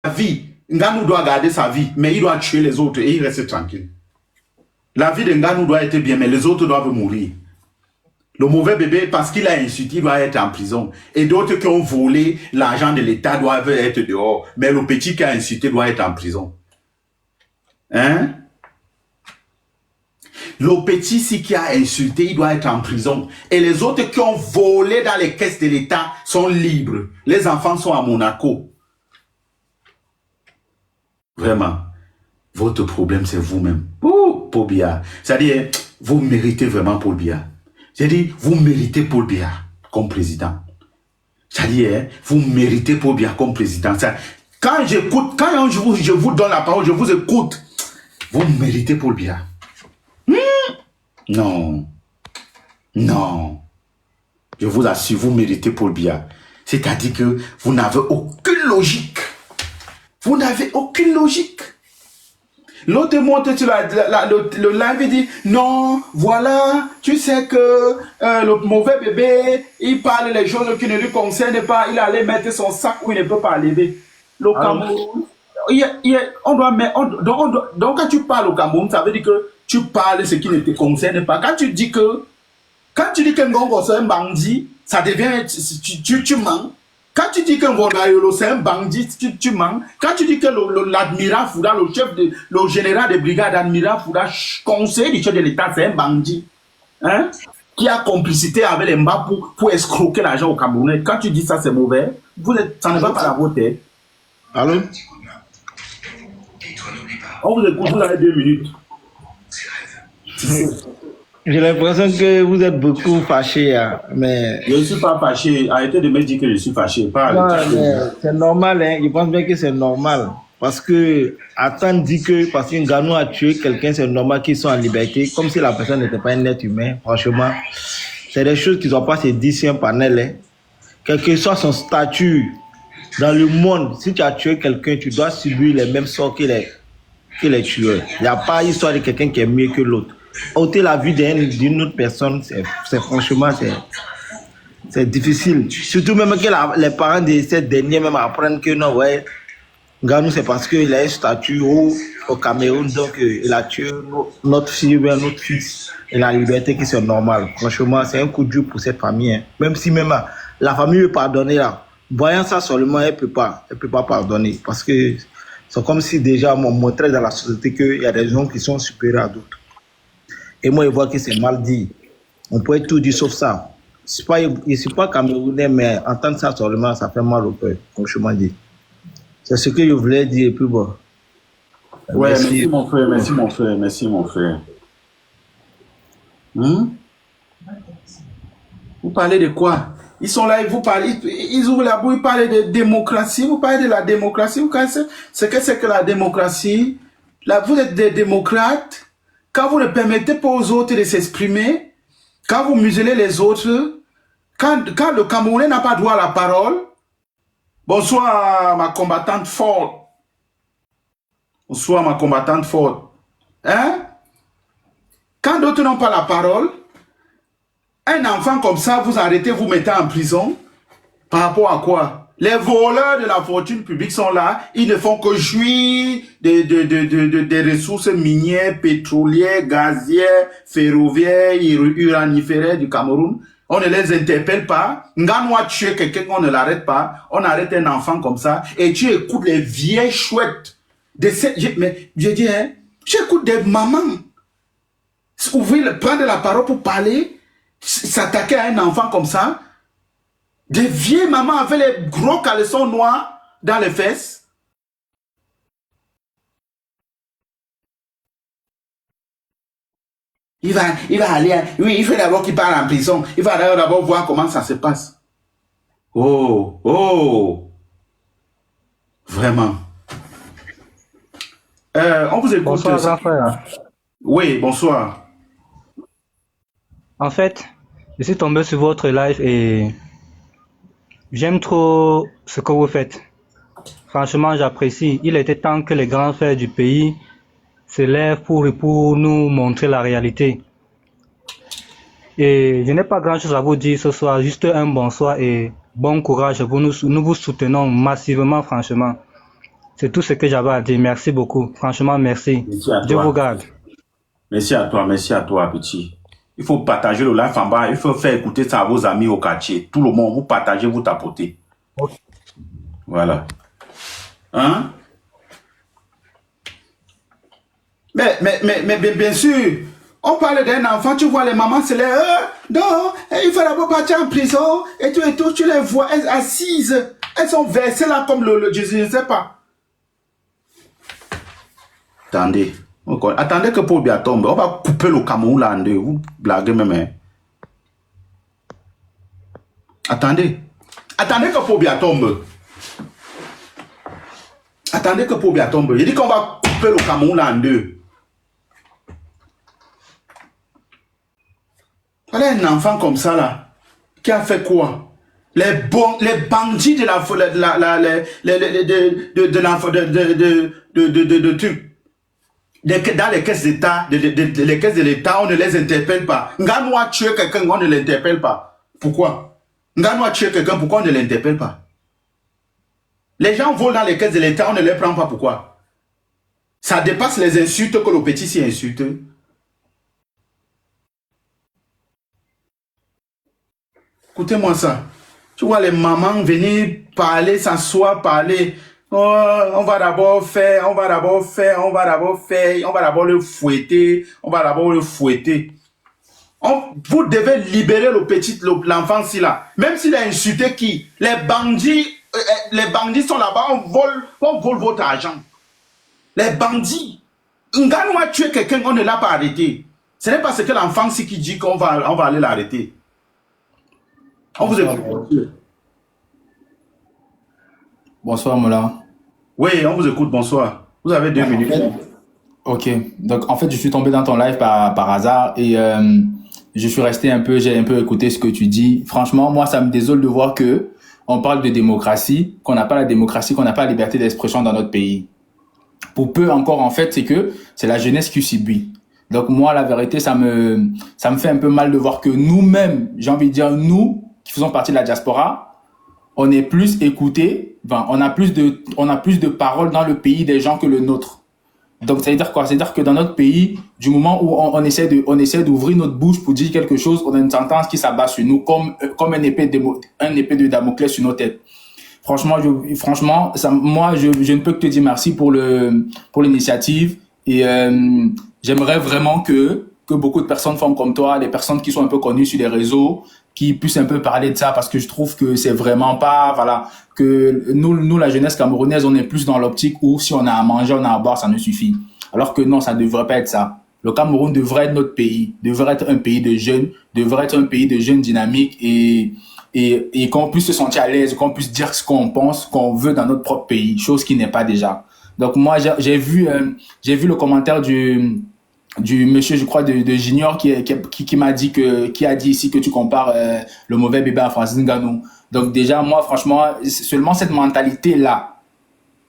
vie, Nganou doit garder sa vie, mais il doit tuer les autres et il reste tranquille. La vie de Nganou doit être bien, mais les autres doivent mourir. Le mauvais bébé, parce qu'il a insulté, il doit être en prison. Et d'autres qui ont volé l'argent de l'État doivent être dehors. Mais le petit qui a insulté doit être en prison. Hein? Le petit ci qui a insulté, il doit être en prison. Et les autres qui ont volé dans les caisses de l'État sont libres. Les enfants sont à Monaco. Vraiment. Votre problème, c'est vous-même. Oh, Paul Biya. C'est-à-dire, vous méritez vraiment Paul Biya. C'est-à-dire, vous méritez Paul Biya comme président. C'est-à-dire, vous méritez Paul Biya comme président. Quand j'écoute, quand je vous donne la parole, je vous écoute. Vous méritez Paul Biya. Non. Non. Je vous assure, vous méritez Paul Biya. C'est-à-dire que vous n'avez aucune logique. Vous n'avez aucune logique. L'autre monte sur le live et dit, non, voilà, tu sais que le mauvais bébé, il parle les choses qui ne lui concernent pas, il allait mettre son sac où il ne peut pas lever. Le Cameroun, donc quand tu parles au Cameroun, ça veut dire que tu parles ce qui ne te concerne pas. Quand tu dis que Ngongo c'est un bandit, ça devient, tu mens. Quand tu dis que Ngondayolo c'est un bandit, tu mens. Quand tu dis que l'admiral Fouda, le général de brigade admiral Fouda, conseiller du chef de l'État, c'est un bandit, hein, qui a complicité avec les Mba pour escroquer l'argent au Camerounais. Quand tu dis ça, c'est mauvais. Ça ne va pas à votre tête. Allô? On vous écoute, vous avez 2 minutes. J'ai l'impression que vous êtes beaucoup fâché, hein, mais... Je ne suis pas fâché. Arrêtez de me dire que je suis fâché. C'est normal, hein. Je pense bien que c'est normal. Parce que, attendre dit que parce qu'un Nganou a tué quelqu'un, c'est normal qu'ils soient en liberté, comme si la personne n'était pas un être humain. Franchement, c'est des choses qui ne doivent pas se dire sur un panel, hein. Quel que soit son statut dans le monde, si tu as tué quelqu'un, tu dois subir les mêmes sorts que les tueurs. Il n'y a pas histoire de quelqu'un qui est mieux que l'autre. Ôter la vie d'une autre personne, c'est franchement, c'est difficile. Surtout même que les parents de cette dernière même apprennent que non, ouais, Nganou c'est parce qu'il a un statut au Cameroun, donc il a tué notre fille ou notre fils et la liberté qui c'est normal. Franchement, c'est un coup dur pour cette famille, hein. Même si même la famille veut pardonner là, voyant ça seulement, elle peut pas pardonner parce que c'est comme si déjà on montrait dans la société qu'il y a des gens qui sont supérieurs à d'autres. Et moi, je vois que c'est mal dit. On peut tout dire sauf ça. Je ne suis pas camerounais, mais entendre ça seulement, ça fait mal au cœur, franchement dit. C'est ce que je voulais dire, et puis bon. Ouais, merci mon frère, merci mon frère, merci mon frère. Vous parlez de quoi? Ils sont là, ils ouvrent la bouche, ils parlent de démocratie, vous parlez de la démocratie, vous connaissez ce que c'est que la démocratie? Là, vous êtes des démocrates. Quand vous ne permettez pas aux autres de s'exprimer, quand vous muselez les autres, quand le Camerounais n'a pas droit à la parole, bonsoir ma combattante forte. Bonsoir ma combattante forte. Hein? Quand d'autres n'ont pas la parole, un enfant comme ça, vous arrêtez, vous mettez en prison. Par rapport à quoi? Les voleurs de la fortune publique sont là, ils ne font que jouir des ressources minières, pétrolières, gazières, ferroviaires, uranifères du Cameroun. On ne les interpelle pas. Nganou a tué quelqu'un, on ne l'arrête pas. On arrête un enfant comme ça. Et tu écoutes les vieilles chouettes. Mais je dis, hein, tu écoutes des mamans prendre la parole pour parler, s'attaquer à un enfant comme ça. Des vieilles mamans avec les gros caleçons noirs dans les fesses. Il va aller, oui, il faut d'abord qu'il parte en prison. Il va d'abord voir comment ça se passe. Oh. Vraiment. On vous écoute. Bonsoir, grand frère. Oui, bonsoir. En fait, je suis tombé sur votre live et j'aime trop ce que vous faites. Franchement, j'apprécie. Il était temps que les grands frères du pays se lèvent pour nous montrer la réalité. Et je n'ai pas grand-chose à vous dire ce soir, juste un bonsoir et bon courage. Nous vous soutenons massivement, franchement. C'est tout ce que j'avais à dire. Merci beaucoup. Franchement, merci. Merci à Dieu toi. vous garde. Merci à toi, petit. Il faut partager le live en bas. Il faut faire écouter ça à vos amis au quartier. Tout le monde, vous partagez, vous tapotez. Ok. Voilà. Hein? Mais bien sûr, on parle d'un enfant, tu vois les mamans, c'est les non, il faut d'abord partir en prison, et tout, tu les vois, elles assises, elles sont versées là comme je ne sais pas. Attendez, attendez que Paul Biya tombe, on va couper le Cameroun là en deux, vous blaguez même. Hein. Attendez que Paul Biya tombe. Attendez que Paul Biya tombe. Il dit qu'on va couper le Cameroun là en deux. Voilà un enfant comme ça là, qui a fait quoi? Les bandits de dans les caisses d'État, les caisses de l'État, on ne les interpelle pas. Ngano a tué quelqu'un, on ne l'interpelle pas. Pourquoi? Ngano a tué quelqu'un, pourquoi on ne l'interpelle pas? Les gens volent dans les caisses de l'État, on ne les prend pas. Pourquoi? Ça dépasse les insultes que le petit s'y insulte. Écoutez-moi ça. Tu vois les mamans venir parler, s'asseoir, parler. Oh, on va d'abord faire, on va d'abord le fouetter, vous devez libérer le petit, l'enfant si là. Même s'il a insulté qui? Les bandits sont là-bas, on vole votre argent. Les bandits. Ngano a tué quelqu'un, on ne l'a pas arrêté. Ce n'est pas ce que l'enfant si qui dit qu'on va aller l'arrêter. On vous écoute. Bonsoir, Mola. Oui, on vous écoute, bonsoir. Vous avez 2 minutes. Ok, donc en fait, je suis tombé dans ton live par hasard et je suis resté j'ai un peu écouté ce que tu dis. Franchement, moi, ça me désole de voir que on parle de démocratie, qu'on n'a pas la démocratie, qu'on n'a pas la liberté d'expression dans notre pays. Pour peu encore, en fait, c'est que c'est la jeunesse qui subit. Donc moi, la vérité, ça me fait un peu mal de voir que nous-mêmes, j'ai envie de dire nous, qui faisons partie de la diaspora, on est plus écoutés, enfin, on a plus de paroles dans le pays des gens que le nôtre. Donc ça veut dire quoi? C'est-à-dire que dans notre pays, du moment où on essaie d'ouvrir notre bouche pour dire quelque chose, on a une sentence qui s'abat sur nous comme un épée de Damoclès sur nos têtes. Franchement, moi, je ne peux que te dire merci pour l'initiative et j'aimerais vraiment que beaucoup de personnes font comme toi, les personnes qui sont un peu connues sur les réseaux, qui puissent un peu parler de ça parce que je trouve que c'est vraiment pas, voilà, que nous, la jeunesse camerounaise, on est plus dans l'optique où si on a à manger, on a à boire, ça ne suffit. Alors que non, ça ne devrait pas être ça. Le Cameroun devrait être notre pays, devrait être un pays de jeunes, dynamiques et qu'on puisse se sentir à l'aise, qu'on puisse dire ce qu'on pense, qu'on veut dans notre propre pays, chose qui n'est pas déjà. Donc moi, j'ai vu le commentaire du monsieur, je crois, de Junior qui m'a dit qui a dit ici que tu compares le mauvais bébé à Francis Ngannou. Donc déjà, moi, franchement, seulement cette mentalité-là,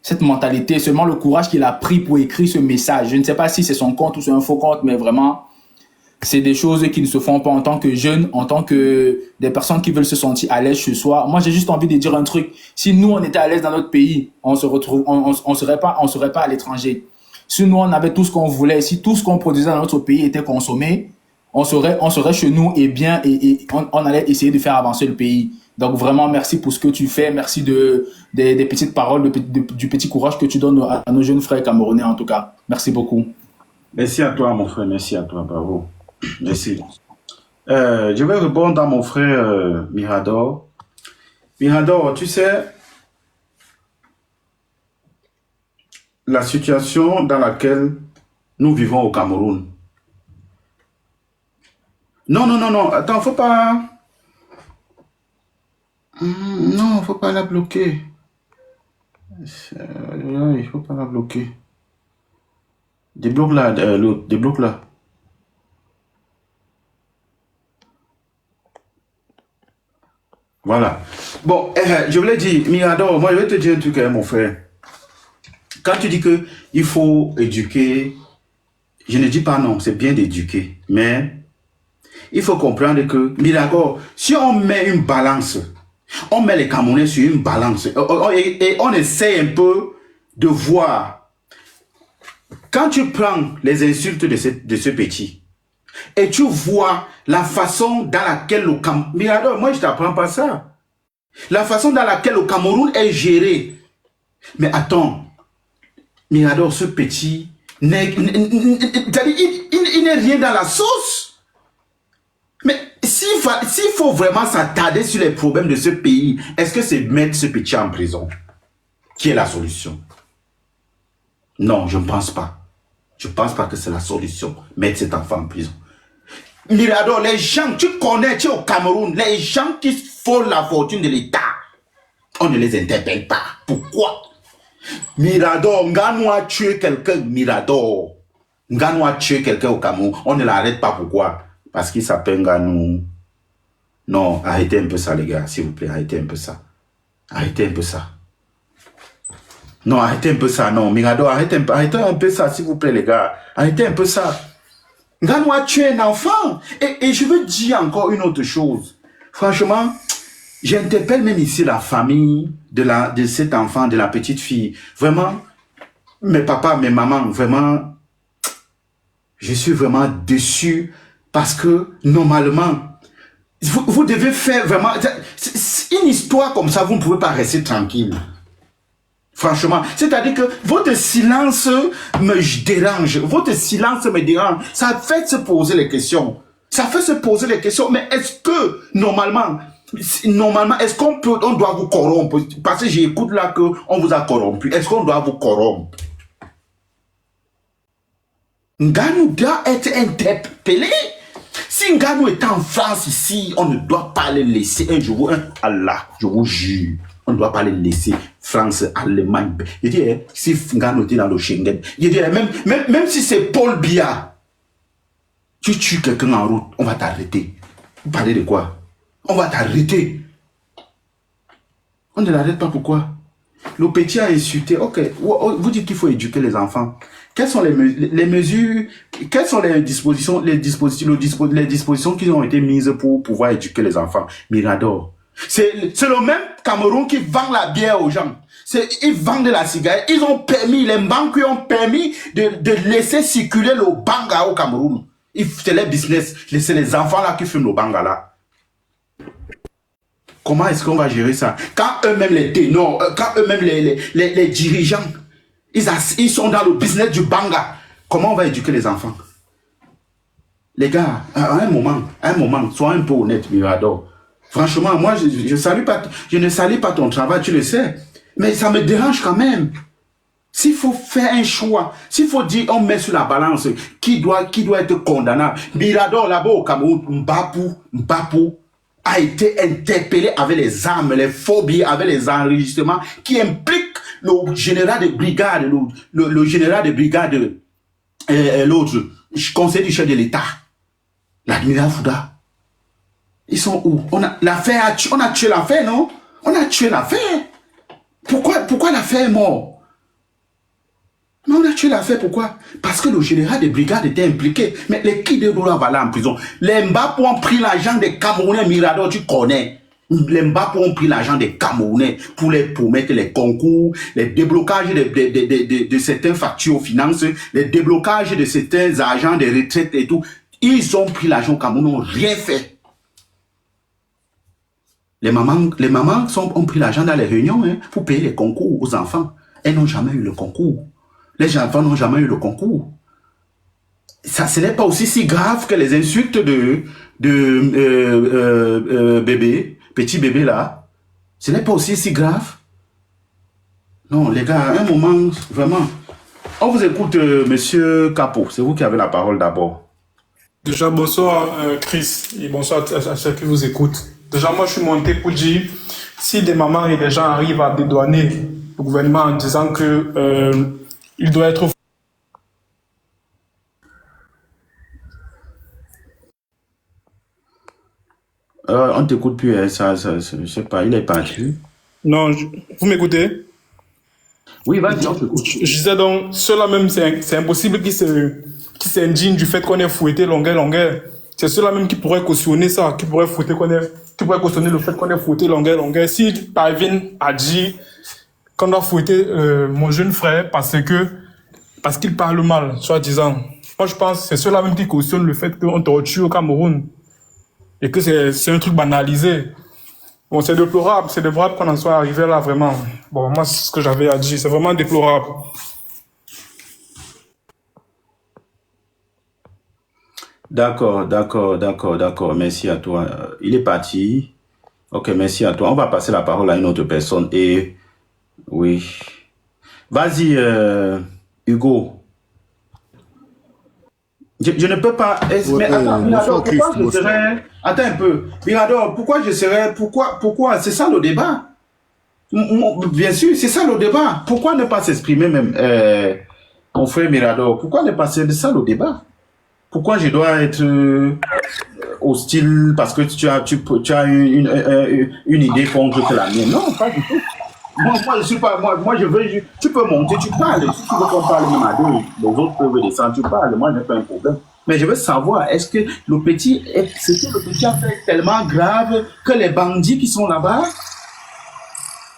seulement le courage qu'il a pris pour écrire ce message. Je ne sais pas si c'est son compte ou c'est un faux compte, mais vraiment, c'est des choses qui ne se font pas en tant que jeunes, en tant que des personnes qui veulent se sentir à l'aise chez soi. Moi, j'ai juste envie de dire un truc. Si nous, on était à l'aise dans notre pays, on serait pas à l'étranger. Si nous, on avait tout ce qu'on voulait, si tout ce qu'on produisait dans notre pays était consommé, on serait chez nous et bien, et on allait essayer de faire avancer le pays. Donc vraiment, merci pour ce que tu fais. Merci des petites paroles, du petit courage que tu donnes à nos jeunes frères camerounais, en tout cas. Merci beaucoup. Merci à toi, mon frère. Merci à toi. Bravo. Merci. Je vais répondre à mon frère Mirador. Mirador, tu sais, la situation dans laquelle nous vivons au Cameroun. Non. Attends, faut pas... Non, faut pas la bloquer. Il faut pas la bloquer. Débloque là, l'autre. Débloque là. Voilà. Bon, je voulais dire, Mirador, moi je vais te dire un truc, mon frère. Quand tu dis que il faut éduquer, je ne dis pas non, c'est bien d'éduquer, mais il faut comprendre que, Mirador, si on met une balance, on met les Camerounais sur une balance et on essaie un peu de voir, quand tu prends les insultes de ce petit, et tu vois la façon dans laquelle le Cameroun... Mirador, moi je t'apprends pas ça. La façon dans laquelle le Cameroun est géré. Mais attends, Mirador, ce petit, il n'est rien dans la sauce. Mais s'il faut vraiment s'attarder sur les problèmes de ce pays, est-ce que c'est mettre ce petit en prison qui est la solution? Non, je ne pense pas. Je ne pense pas que c'est la solution, mettre cet enfant en prison. Mirador, les gens, tu connais, tu es au Cameroun, les gens qui font la fortune de l'État, on ne les interpelle pas. Pourquoi? Mirador, Nganou a tué quelqu'un, Mirador. Nganou a tué quelqu'un au Cameroun, on ne l'arrête pas. Pourquoi? Parce qu'il s'appelle Nganou. Non, arrêtez un peu ça, les gars, s'il vous plaît, arrêtez un peu ça. Arrêtez un peu ça. Non, arrêtez un peu ça, non, Mirador, arrêtez un peu ça, s'il vous plaît, les gars. Arrêtez un peu ça. Nganou a tué un enfant. Et je veux dire encore une autre chose. Franchement, j'interpelle même ici la famille de cet enfant, de la petite fille. Vraiment, mes papas, mes mamans, vraiment, je suis vraiment déçu parce que normalement, vous devez faire vraiment... Une histoire comme ça, vous ne pouvez pas rester tranquille. Franchement, c'est-à-dire que votre silence me dérange. Votre silence me dérange. Ça fait se poser les questions. Ça fait se poser les questions. Mais est-ce que, normalement, est-ce qu'on doit vous corrompre? Parce que j'écoute là qu'on vous a corrompu. Est-ce qu'on doit vous corrompre? Nganou doit être interpellé. Si Nganou est en France ici, on ne doit pas le laisser. Allah, je vous jure. On ne doit pas les laisser. France, Allemagne. Je dis, si Nganou était dans le Schengen, je dis, même si c'est Paul Biya, tu tues quelqu'un en route, on va t'arrêter. Vous parlez de quoi? On va t'arrêter. On ne l'arrête pas, pourquoi? Le petit a insulté. Ok, vous dites qu'il faut éduquer les enfants. Quelles sont les mesures, quelles sont les dispositions qui ont été mises pour pouvoir éduquer les enfants? Mirador. C'est le même Cameroun qui vend la bière aux gens. Ils vendent de la cigarette. Ils ont permis, les banques ont permis de laisser circuler le banga au Cameroun. C'est les business. C'est les enfants là qui fument le banga là. Comment est-ce qu'on va gérer ça? Quand eux-mêmes les ténors, quand eux-mêmes les dirigeants, ils sont dans le business du banga, comment on va éduquer les enfants? Les gars, à un moment, sois un peu honnête, Mirador. Franchement, moi, je ne salue pas ton travail, tu le sais. Mais ça me dérange quand même. S'il faut faire un choix, s'il faut dire, on met sur la balance qui doit être condamnable. Mirador, là-bas au Cameroun, Mbapou a été interpellé avec les armes, les phobies, avec les enregistrements qui impliquent le général de brigade, le général de brigade, l'autre, conseiller du chef de l'État, l'admiral Fouda. Ils sont où? On a tué l'affaire, non? On a tué l'affaire. Pourquoi l'affaire est mort? Mais on a tué l'affaire, pourquoi? Parce que le général de brigade était impliqué. Mais les qui de dollars vont aller en prison? Les Mbapou ont pris l'argent des Camerounais, Mirador, tu connais. Les Mbapou ont pris l'argent des Camerounais pour mettre les concours, les déblocages de certaines factures aux finances, les déblocages de certains agents de retraite et tout. Ils ont pris l'argent au Cameroun, n'ont rien fait. Les mamans ont pris l'argent dans les réunions pour payer les concours aux enfants. Elles n'ont jamais eu le concours. Les enfants n'ont jamais eu le concours. Ça, ce n'est pas aussi si grave que les insultes de bébé, petit bébé là. Ce n'est pas aussi si grave. Non, les gars, à un moment, vraiment. On vous écoute, monsieur Capo. C'est vous qui avez la parole d'abord. Déjà, bonsoir Chris et bonsoir à ceux qui vous écoutent. Déjà, moi, je suis monté pour dire, si des mamans et des gens arrivent à dédouaner le gouvernement en disant que il doit être... On t'écoute plus, hein, je sais pas, il est parti. Non, vous m'écoutez? Oui, vas-y, on t'écoute. Je disais donc, ceux-là même, c'est impossible qu'ils s'indignent du fait qu'on ait fouetté longueur. C'est ceux-là même qui pourraient cautionner ça, qui pourraient cautionner le fait qu'on ait fouetté longueur. S'ils parviennent à dire qu'on doit fouetter mon jeune frère parce qu'il parle mal, soi-disant. Moi, je pense que c'est ceux-là même qui cautionnent le fait qu'on torture au Cameroun et que c'est un truc banalisé. Bon, c'est déplorable qu'on en soit arrivé là, vraiment. Bon, moi, c'est ce que j'avais à dire, c'est vraiment déplorable. D'accord, merci à toi. Il est parti. Ok, merci à toi. On va passer la parole à une autre personne. Et oui. Vas-y, Hugo. Je ne peux pas. Mais attends, Mirador, pourquoi je serais. Attends un peu. Mirador, pourquoi je serais. Pourquoi c'est ça le débat? Bien sûr, c'est ça le débat. Pourquoi ne pas s'exprimer même, mon frère Mirador? Pourquoi ne pas c'est ça le débat? Pourquoi je dois être hostile parce que tu as une idée contre que la mienne? Non, pas du tout. Moi, je suis pas. Moi, je veux. Tu peux monter, tu parles. Si tu veux qu'on parle même à deux, les autres peuvent descendre, tu parles. Moi, je n'ai pas un problème. Mais je veux savoir, est-ce que le petit a fait tellement grave que les bandits qui sont là-bas.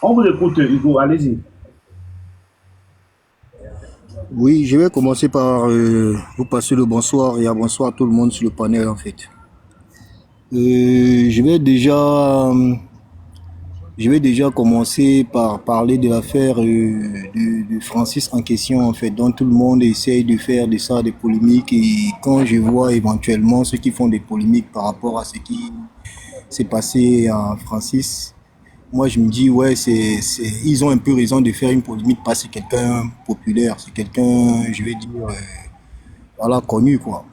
On vous écoute, Hugo, allez-y. Oui, je vais commencer par vous passer le bonsoir et à bonsoir à tout le monde sur le panel en fait. Je vais déjà commencer par parler de l'affaire de Francis en question en fait, dont tout le monde essaye de faire de ça des polémiques et quand je vois éventuellement ceux qui font des polémiques par rapport à ce qui s'est passé à Francis, moi je me dis ouais ils ont un peu raison de faire une polémique parce que c'est quelqu'un populaire, c'est quelqu'un je vais dire voilà connu quoi.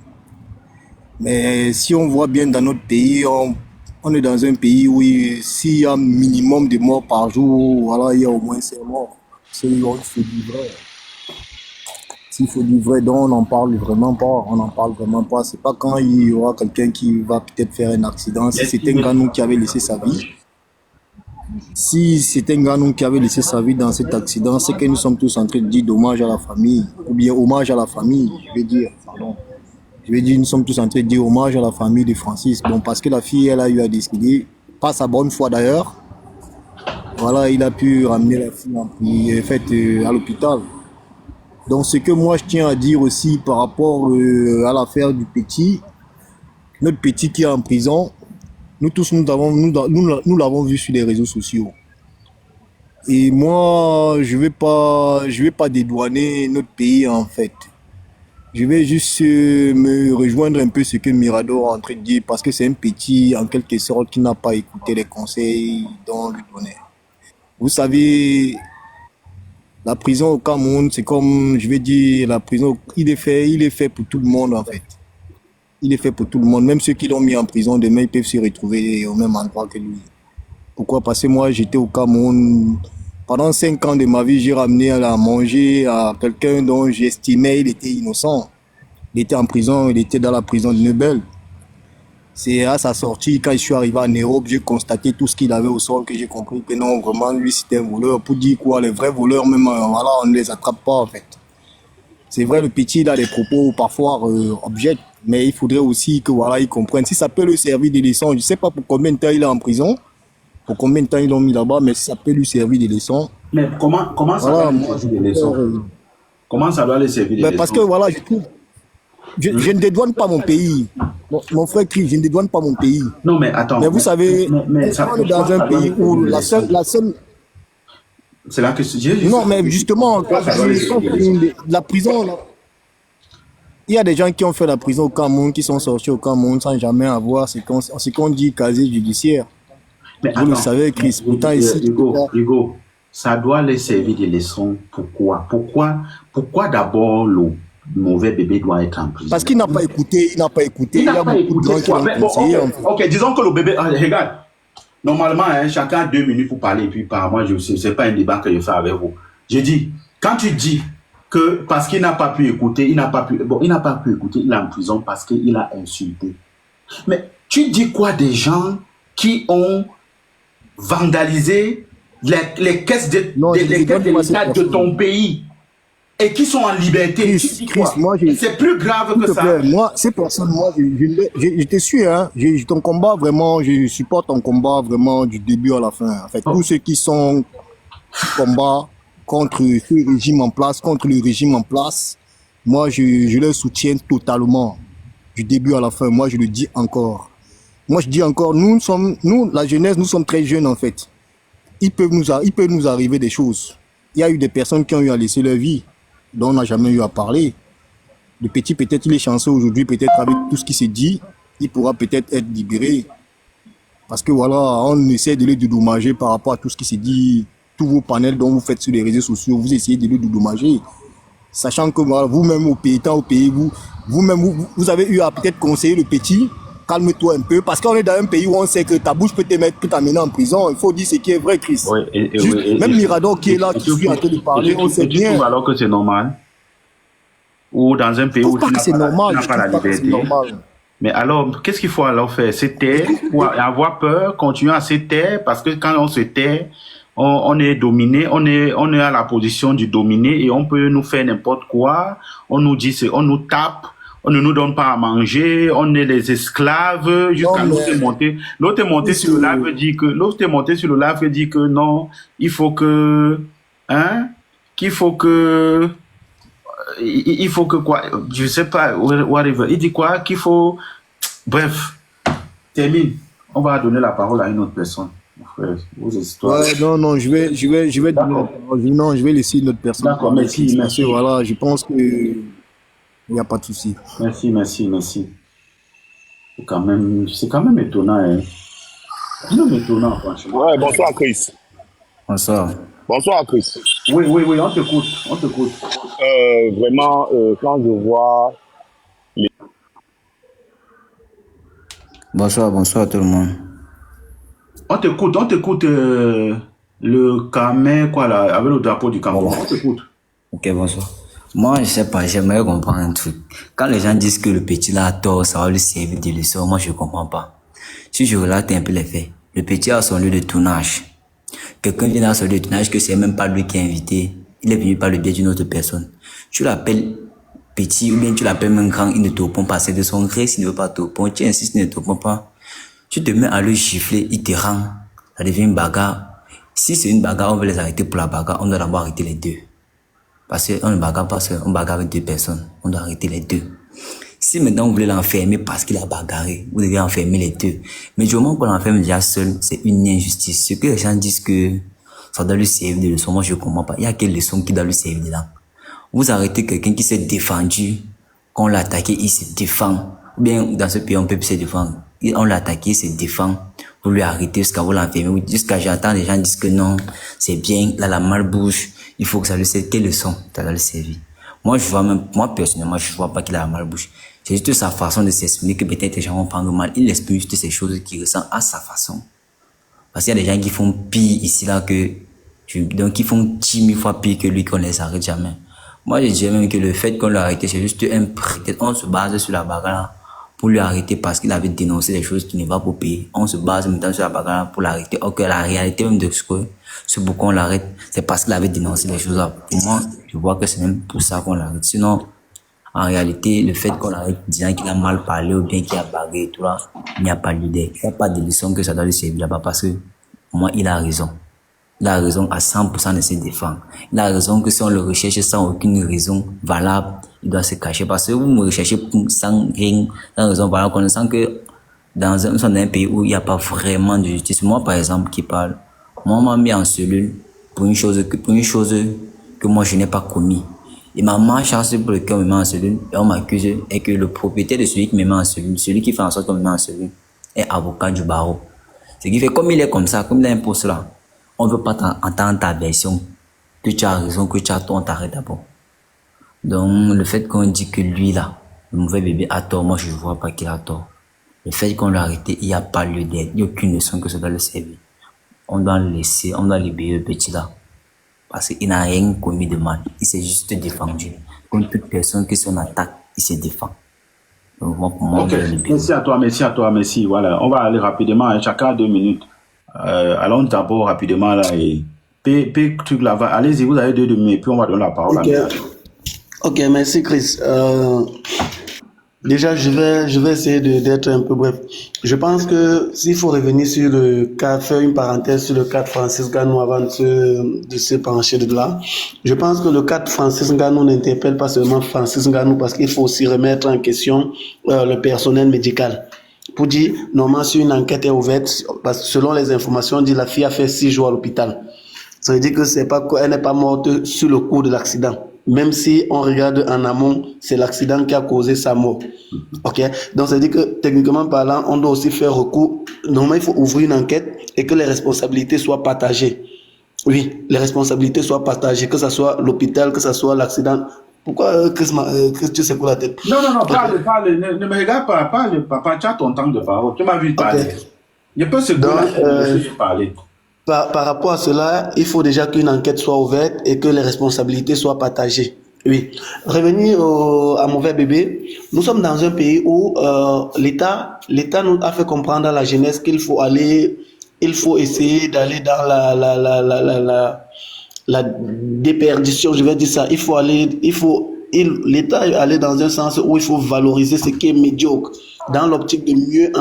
Mais si on voit bien dans notre pays, on est dans un pays où s'il y a un minimum de morts par jour, voilà, il y a au moins 5 morts. C'est il faut du vrai. S'il faut du vrai, donc on n'en parle vraiment pas. On n'en parle vraiment pas. C'est pas quand il y aura quelqu'un qui va peut-être faire un accident. Si c'était un Ganou qui avait laissé sa vie, dans cet accident, c'est que nous sommes tous en train de dire dommage à la famille, ou bien hommage à la famille, je vais dire, pardon. Je vais dire, nous sommes tous en train de dire hommage à la famille de Francis. Bon, parce que la fille, elle a eu à décider, pas sa bonne foi d'ailleurs. Voilà, il a pu ramener la fille à l'hôpital. Donc, ce que moi, je tiens à dire aussi par rapport à l'affaire du petit, notre petit qui est en prison, nous tous, nous l'avons vu sur les réseaux sociaux. Et moi, je vais pas dédouaner notre pays, en fait. Je vais juste me rejoindre un peu ce que Mirador est en train de dire parce que c'est un petit, en quelque sorte, qui n'a pas écouté les conseils dont on lui donnait. Vous savez, la prison au Cameroun, c'est comme, je vais dire, la prison, il est fait pour tout le monde, en fait. Il est fait pour tout le monde. Même ceux qui l'ont mis en prison, demain, ils peuvent se retrouver au même endroit que lui. Pourquoi? Parce que moi, j'étais au Cameroun. Pendant 5 ans de ma vie, j'ai ramené à manger à quelqu'un dont j'estimais il était innocent. Il était en prison, il était dans la prison de Nebel. C'est à sa sortie, quand je suis arrivé en Europe, j'ai constaté tout ce qu'il avait au sol, que j'ai compris que non, vraiment, lui, c'était un voleur. Pour dire quoi, les vrais voleurs, même, voilà, on ne les attrape pas, en fait. C'est vrai, le petit, il a des propos parfois objects, mais il faudrait aussi que, voilà, il comprenne. Si ça peut lui servir de leçon, je ne sais pas pour combien de temps il est en prison, pour combien de temps ils l'ont mis là-bas, mais ça peut lui servir des leçons. Mais comment ça voilà, va lui servir des leçons? Comment ça doit lui servir des leçons? Parce que voilà, je trouve, je ne dédouane pas mon pays. Mon frère Chris, je ne dédouane pas mon pays. Non, mais attends. Mais vous savez, mais on est dans un pays où la seule... C'est là que j'ai... Non, mais justement, la prison, là, il y a des gens qui ont fait la prison au Cameroun, qui sont sortis au Cameroun sans jamais avoir ce qu'on dit casier judiciaire. Mais vous le savez, Chris. Pourtant, ici, Hugo, ça doit les servir des leçons. Pourquoi d'abord le mauvais bébé doit être en prison? Parce qu'il n'a pas écouté. Il y a beaucoup de gens qui l'ont conseillé. Ok, disons que le bébé... regarde, normalement, chacun a 2 minutes pour parler. Et puis, par moi, c'est pas un débat que je fais avec vous. Je dis, quand tu dis que parce qu'il n'a pas pu écouter, il n'a pas pu écouter, il est en prison parce qu'il a insulté. Mais tu dis quoi des gens qui ont vandaliser les caisses de l'État de ton pays et qui sont en liberté? Chris, c'est plus grave que ça. Moi, ces personnes, moi, je te suis, hein. Ton combat, vraiment, je supporte ton combat vraiment du début à la fin. En fait, tous ceux qui sont combat, contre ce régime en place, contre le régime en place, moi, je le soutiens totalement, du début à la fin. Moi, je le dis encore. Moi, je dis encore, nous, la jeunesse, nous sommes très jeunes, en fait. Il peut nous arriver des choses. Il y a eu des personnes qui ont eu à laisser leur vie, dont on n'a jamais eu à parler. Le petit, peut-être, il est chanceux aujourd'hui, peut-être avec tout ce qui s'est dit, il pourra peut-être être libéré. Parce que voilà, on essaie de le dédommager par rapport à tout ce qui s'est dit, tous vos panels dont vous faites sur les réseaux sociaux, vous essayez de le dédommager. Sachant que voilà, vous-même au pays, vous avez eu à peut-être conseiller le petit, calme-toi un peu, parce qu'on est dans un pays où on sait que ta bouche peut t'amener en prison. Il faut dire ce qui est vrai, Chris. Oui, même Mirador qui est là, qui suit en train de parler, on sait bien. Tu trouves alors que c'est normal? Ou dans un pays où tu n'as pas la liberté? Mais alors, qu'est-ce qu'il faut alors faire? Se taire, ou avoir peur, continuer à se taire, parce que quand on se tait, on est dominé, on est à la position du dominé et on peut nous faire n'importe quoi. On nous dit, on nous tape, on ne nous donne pas à manger, on est les esclaves jusqu'à l'autre est monté sur le live dit que non, il faut que quoi, je sais pas, whatever. Il dit quoi, qu'il faut, bref, termine. On va donner la parole à une autre personne. Vos histoires. Ouais, non, je vais donner la parole. Non, je vais laisser une autre personne. D'accord, merci. Voilà, je pense que il n'y a pas de souci. Merci. C'est quand même étonnant, hein. C'est quand même étonnant, franchement. Ouais, bonsoir, Chris. Bonsoir. Bonsoir, Chris. Oui, on t'écoute. Vraiment, quand je vois Bonsoir tout le monde. On t'écoute, le Cameroun, quoi, là, avec le drapeau du Cameroun. On t'écoute. Ok, bonsoir. Moi, je sais pas, j'aimerais comprendre un truc. Quand les gens disent que le petit là a tort, ça va lui servir de leçon, moi je comprends pas. Si je relate un peu les faits, le petit a son lieu de tournage. Quelqu'un vient dans son lieu de tournage que c'est même pas lui qui est invité. Il est venu par le biais d'une autre personne. Tu l'appelles petit ou bien tu l'appelles même grand, il ne te répond pas. C'est de son gré s'il ne veut pas te répondre. Tu insistes, il ne te répond pas. Tu te mets à le gifler, il te rend. Ça devient une bagarre. Si c'est une bagarre, on veut les arrêter pour la bagarre, on doit d'abord arrêter les deux. Parce qu'on ne bagarre pas seul, on bagarre avec deux personnes. On doit arrêter les deux. Si maintenant vous voulez l'enfermer parce qu'il a bagarré, vous devez enfermer les deux. Mais du moment qu'on l'enferme déjà seul, c'est une injustice. Ce que les gens disent que ça doit lui servir de leçon, moi je ne comprends pas. Il y a quelle leçon qui doit lui servir dedans? Vous arrêtez quelqu'un qui s'est défendu, quand on l'a attaqué, il se défend. Ou bien dans ce pays, on peut plus se défendre. On l'a attaqué, il se défend. Vous lui arrêtez jusqu'à vous l'enfermer. Jusqu'à j'entends les gens disent que non, c'est bien, là la malbouche. Il faut que ça lui serve. Quelle leçon ça doit lui servir? Moi personnellement, je vois pas qu'il a la malbouche. C'est juste sa façon de s'exprimer que peut-être les gens vont prendre mal. Il exprime juste ces choses qu'il ressent à sa façon. Parce qu'il y a des gens qui font pire ici là donc ils font 10 000 fois pire que lui qu'on les arrête jamais. Moi, je dirais même que le fait qu'on l'a arrêté, c'est juste un prétexte. On se base sur la bagarre pour lui arrêter parce qu'il avait dénoncé des choses qui ne vont pas pour payer. On se base maintenant sur la bagarre pour l'arrêter. Ok, la réalité même de ce pourquoi on l'arrête, c'est parce qu'il avait dénoncé des choses là. Pour moi, je vois que c'est même pour ça qu'on l'arrête. Sinon, en réalité, le fait qu'on l'arrête disant qu'il a mal parlé ou bien qu'il a bagarré et tout là, il n'y a pas l'idée. Il n'y a pas de leçon que ça doit lui servir là-bas parce que, pour moi, il a raison. Il a raison à 100% de se défendre. Il a raison que si on le recherche sans aucune raison valable, il doit se cacher. Parce que vous me recherchez sans rien, sans raison valable, connaissant que nous sommes dans un pays où il n'y a pas vraiment de justice. Moi, par exemple, qui parle, moi, on m'a mis en cellule pour une chose que moi, je n'ai pas commis. Et ma malchance pour lequel on me met en cellule, et on m'accuse, est que le propriétaire de celui qui me met en cellule, celui qui fait en sorte qu'on me met en cellule, est avocat du barreau. Ce qui fait, comme il est comme ça, comme il a un poste là, on ne veut pas entendre ta version, que tu as raison, que tu as tort, on t'arrête d'abord. Donc, le fait qu'on dit que lui, là, le mauvais bébé a tort, moi, je ne vois pas qu'il a tort. Le fait qu'on l'a arrêté, il n'y a pas lieu d'être, il n'y a aucune leçon que ça doit le servir. On doit le laisser, on doit libérer le petit là. Parce qu'il n'a rien commis de mal, il s'est juste défendu. Comme toute personne qui s'en attaque, il se défend. Donc, moi, pour moi, okay. Merci à toi, merci. Voilà, on va aller rapidement, hein, chacun 2 minutes. Allons d'abord rapidement là et truc là, allez-y, vous avez 2 minutes, puis on va donner la parole à Ok, merci Chris. Déjà, je vais essayer d'être un peu bref. Je pense que s'il faut revenir sur le cas, faire une parenthèse sur le cas de Francis Ngannou avant de se pencher de là, je pense que le cas de Francis Ngannou n'interpelle pas seulement Francis Ngannou parce qu'il faut aussi remettre en question le personnel médical. Pour dire, normalement, si une enquête est ouverte, parce que selon les informations, on dit la fille a fait 6 jours à l'hôpital. Ça veut dire que c'est pas qu'elle n'est pas morte sur le coup de l'accident. Même si on regarde en amont, c'est l'accident qui a causé sa mort. Ok? Donc, ça veut dire que, techniquement parlant, on doit aussi faire recours. Normalement, il faut ouvrir une enquête et que les responsabilités soient partagées. Oui, les responsabilités soient partagées, que ce soit l'hôpital, que ce soit l'accident. Pourquoi, Chris, tu secoues la tête? Non, parle, ne me regarde pas, parle, papa, tu as ton temps de parole. Tu m'as vu parler. Okay. Je peux secouer la tête, je parler. Par rapport à cela, il faut déjà qu'une enquête soit ouverte et que les responsabilités soient partagées. Oui. Revenir à Mauvais Bébé, nous sommes dans un pays où l'État nous a fait comprendre à la jeunesse qu'il faut essayer d'aller dans la déperdition, je vais dire ça. L'État est allé dans un sens où il faut valoriser ce qui est médiocre, dans l'optique de mieux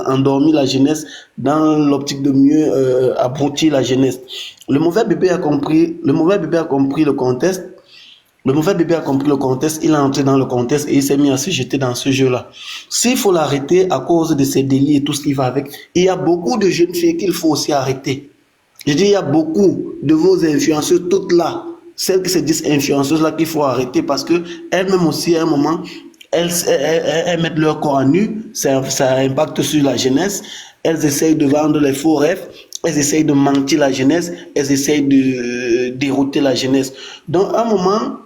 endormir la jeunesse, dans l'optique de mieux abrutir la jeunesse. Le mauvais bébé a compris le contexte. Le mauvais bébé a compris le contexte, il est entré dans le contexte et il s'est mis à se jeter dans ce jeu-là. S'il faut l'arrêter à cause de ses délits et tout ce qui va avec, il y a beaucoup de jeunes filles qu'il faut aussi arrêter. Je dis, il y a beaucoup de vos influenceuses, toutes là, celles qui se disent influenceuses là qu'il faut arrêter parce que elles-mêmes aussi à un moment, elles mettent leur corps à nu, ça impacte sur la jeunesse, elles essayent de vendre les faux rêves, elles essayent de mentir la jeunesse, elles essayent de dérouter la jeunesse. Donc à un moment,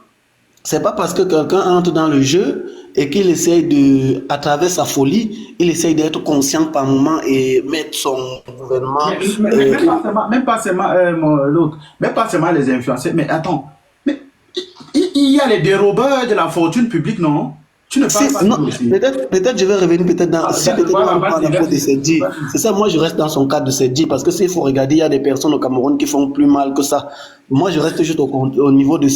c'est pas parce que quelqu'un entre dans le jeu et qu'il essaye à travers sa folie, il essaye d'être conscient par moment et mettre son gouvernement. Même pas seulement l'autre, même pas seulement les influenceurs. Mais attends, mais il y a les dérobeurs de la fortune publique, non? Tu ne parles pas de aussi. Peut-être je vais revenir dans de Sedji. C'est ça, moi je reste dans son cadre de Sedji parce que s'il faut regarder, il y a des personnes au Cameroun qui font plus mal que ça. Moi je reste juste au niveau de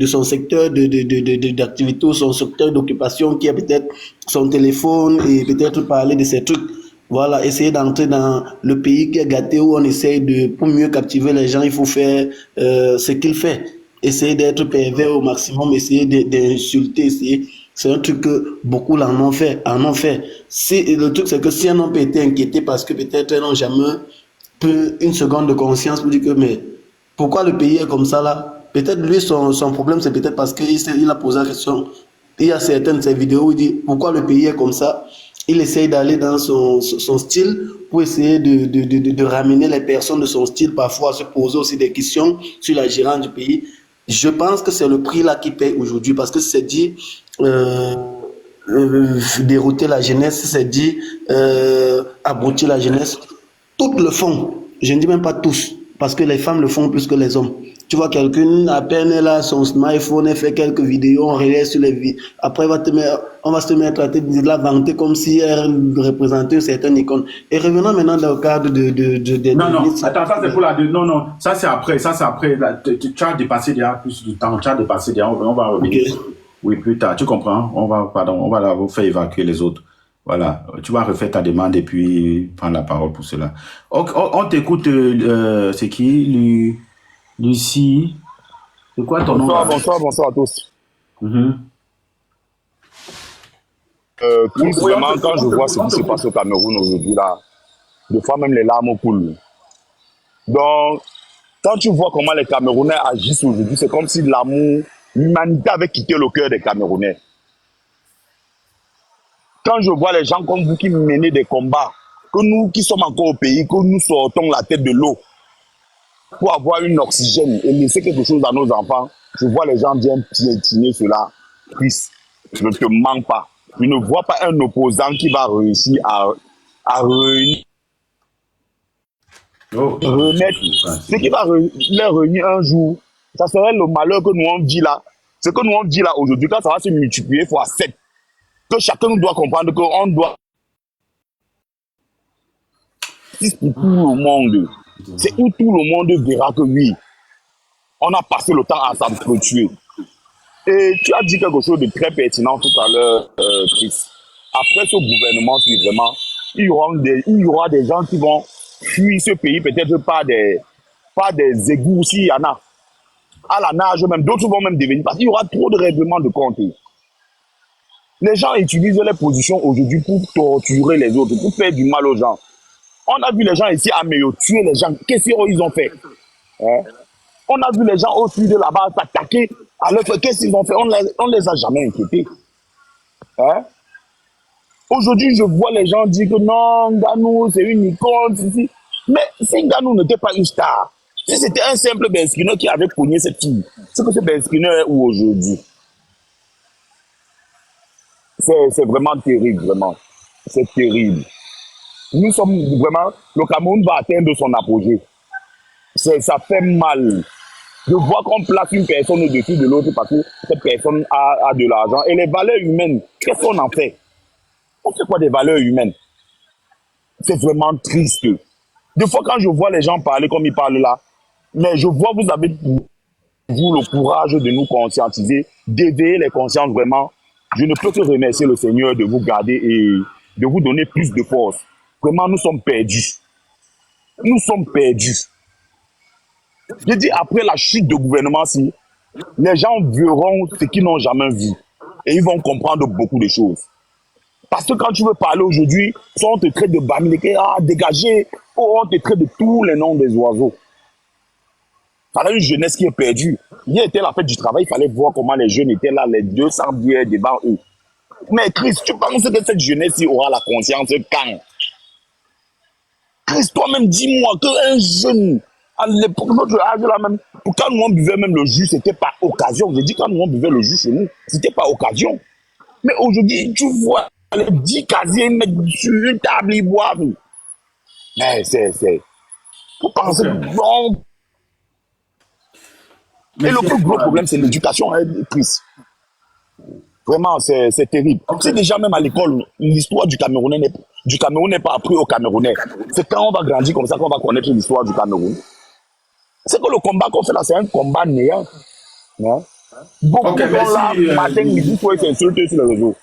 son secteur d'activité ou son secteur d'occupation qui a peut-être son téléphone et peut-être parler de ces trucs. Voilà, essayer d'entrer dans le pays qui est gâté où on essaye pour mieux captiver les gens, il faut faire ce qu'il fait. Essayer d'être pervers au maximum, essayer d'insulter, essayer. C'est un truc que beaucoup en ont fait. Le truc, c'est que si un homme peut être inquiété parce que peut-être ils n'ont jamais une seconde de conscience pour dire que, mais pourquoi le pays est comme ça là? Peut-être lui, son problème, c'est peut-être parce qu'il a posé la question. Il y a certaines de ses vidéos où il dit pourquoi le pays est comme ça. Il essaye d'aller dans son style pour essayer de ramener les personnes de son style, parfois à se poser aussi des questions sur la gérance du pays. Je pense que c'est le prix là qui paye aujourd'hui parce que c'est dit dérouter la jeunesse, c'est dit abrutir la jeunesse. Toutes le font, je ne dis même pas tous, parce que les femmes le font plus que les hommes. Tu vois quelqu'un, à peine elle a son smartphone, elle fait quelques vidéos, on relaie sur les vidéos. Après, on va se mettre à de la vanter comme si elle représentait une certaine icône. Et revenons maintenant dans le cadre Non, attends, ça c'est pour la... Non, ça c'est après. Là, tu as dépassé déjà plus du temps, on va revenir. Okay. Oui, plus tard, tu comprends? On va vous faire évacuer les autres. Voilà, tu vas refaire ta demande et puis prendre la parole pour cela. On t'écoute, c'est qui? Lucie, c'est quoi ton nom? Bonsoir à tous. Vraiment, quand je vois ce qui se passe au Cameroun aujourd'hui, là, des fois même les larmes coulent. Donc, quand tu vois comment les Camerounais agissent aujourd'hui, c'est comme si l'humanité avait quitté le cœur des Camerounais. Quand je vois les gens comme vous qui menez des combats, que nous qui sommes encore au pays, que nous sortons la tête de l'eau pour avoir une oxygène et laisser quelque chose à nos enfants, je vois les gens bien piétiner cela. Chris, je ne te mens pas. Je ne vois pas un opposant qui va réussir à remettre ce qui va les réunir un jour. Ça serait le malheur que nous on vit là. Ce que nous on vit là aujourd'hui, quand ça va se multiplier fois 7, que chacun nous doit comprendre qu'on doit pour tout le monde. C'est où tout le monde verra que oui, on a passé le temps à s'entretuer. Et tu as dit quelque chose de très pertinent tout à l'heure, Chris. Après ce gouvernement, si vraiment, il y aura des gens qui vont fuir ce pays, peut-être pas des égouts, s'il y en a. À la nage, même d'autres vont même devenir, parce qu'il y aura trop de règlements de compte. Les gens utilisent les positions aujourd'hui pour torturer les autres, pour faire du mal aux gens. On a vu les gens ici à Meyo tuer les gens. Qu'est-ce qu'ils ont fait? Hein? On a vu les gens au sud de là-bas s'attaquer à l'autre. Qu'est-ce qu'ils ont fait? On les a jamais inquiétés. Hein? Aujourd'hui, je vois les gens dire que non, Ganou, c'est une icône. Mais si Ganou n'était pas une star, si c'était un simple Benskino qui avait cogné cette fille, c'est que ce Benskino est où aujourd'hui? C'est vraiment terrible, vraiment. C'est terrible. Nous sommes vraiment... Le Cameroun va atteindre son apogée. Ça fait mal de voir qu'on place une personne au-dessus de l'autre parce que cette personne a de l'argent. Et les valeurs humaines, qu'est-ce qu'on en fait? On fait quoi des valeurs humaines? C'est vraiment triste. Des fois, quand je vois les gens parler comme ils parlent là, mais je vois, vous avez, vous, le courage de nous conscientiser, d'éveiller les consciences vraiment. Je ne peux que remercier le Seigneur de vous garder et de vous donner plus de force. Vraiment, nous sommes perdus. Nous sommes perdus. Je dis, après la chute de gouvernement, si, les gens verront ce qu'ils n'ont jamais vu. Et ils vont comprendre beaucoup de choses. Parce que quand tu veux parler aujourd'hui, soit on te traite de bamileke, dégagé, ou on te traite de tous les noms des oiseaux. Il fallait une jeunesse qui est perdue. Hier était la fête du travail, il fallait voir comment les jeunes étaient là, les 200 bières devant eux. Mais Chris, tu penses que cette jeunesse aura la conscience quand? Chris, toi-même, dis-moi qu'un jeune, à l'époque, notre âge là même, quand nous on buvait même le jus, c'était par occasion. J'ai dit quand nous on buvait le jus chez nous, c'était par occasion. Mais aujourd'hui, tu vois les 10 casiers mettre sur une table, ils boivent. Mais faut penser, bon. Et le plus gros problème, c'est l'éducation, hein, Chris. Vraiment, c'est terrible. C'est déjà même à l'école, l'histoire du Cameroun n'est pas appris aux Camerounais. C'est quand on va grandir comme ça qu'on va connaître l'histoire du Cameroun. C'est que le combat qu'on fait là, c'est un combat néant. Hein? Beaucoup de gens là, matin, midi, faut être insultés sur les réseaux.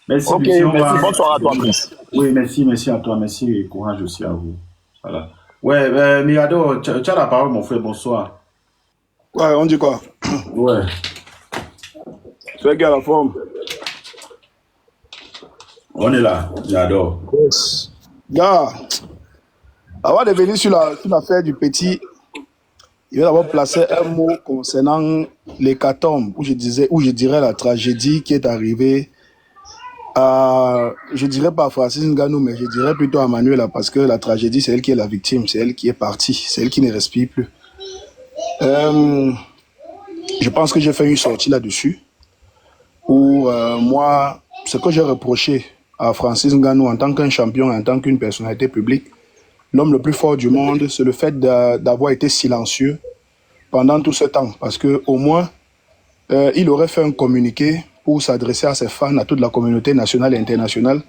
Merci, ok, merci. Bonne soirée à toi, Chris. Oui, merci à toi. Merci et courage aussi à vous. Voilà. Ouais, Mirado, tu as la parole, mon frère. Bonsoir. Ouais, on dit quoi? Ouais. Tu es gars à la forme? On est là, j'adore. Yes. Gars, avant de venir sur l'affaire du petit, il va d'abord placer un mot concernant l'hécatombe, où je dirais la tragédie qui est arrivée à, je dirais pas à Francis Ngannou, mais je dirais plutôt à Manuela, parce que la tragédie, c'est elle qui est la victime, c'est elle qui est partie, c'est elle qui ne respire plus. Je pense que j'ai fait une sortie là-dessus, où moi, ce que j'ai reproché à Francis Ngannou en tant qu'un champion, en tant qu'une personnalité publique, l'homme le plus fort du monde, c'est le fait d'avoir été silencieux pendant tout ce temps. Parce qu'au moins, il aurait fait un communiqué pour s'adresser à ses fans, à toute la communauté nationale et internationale,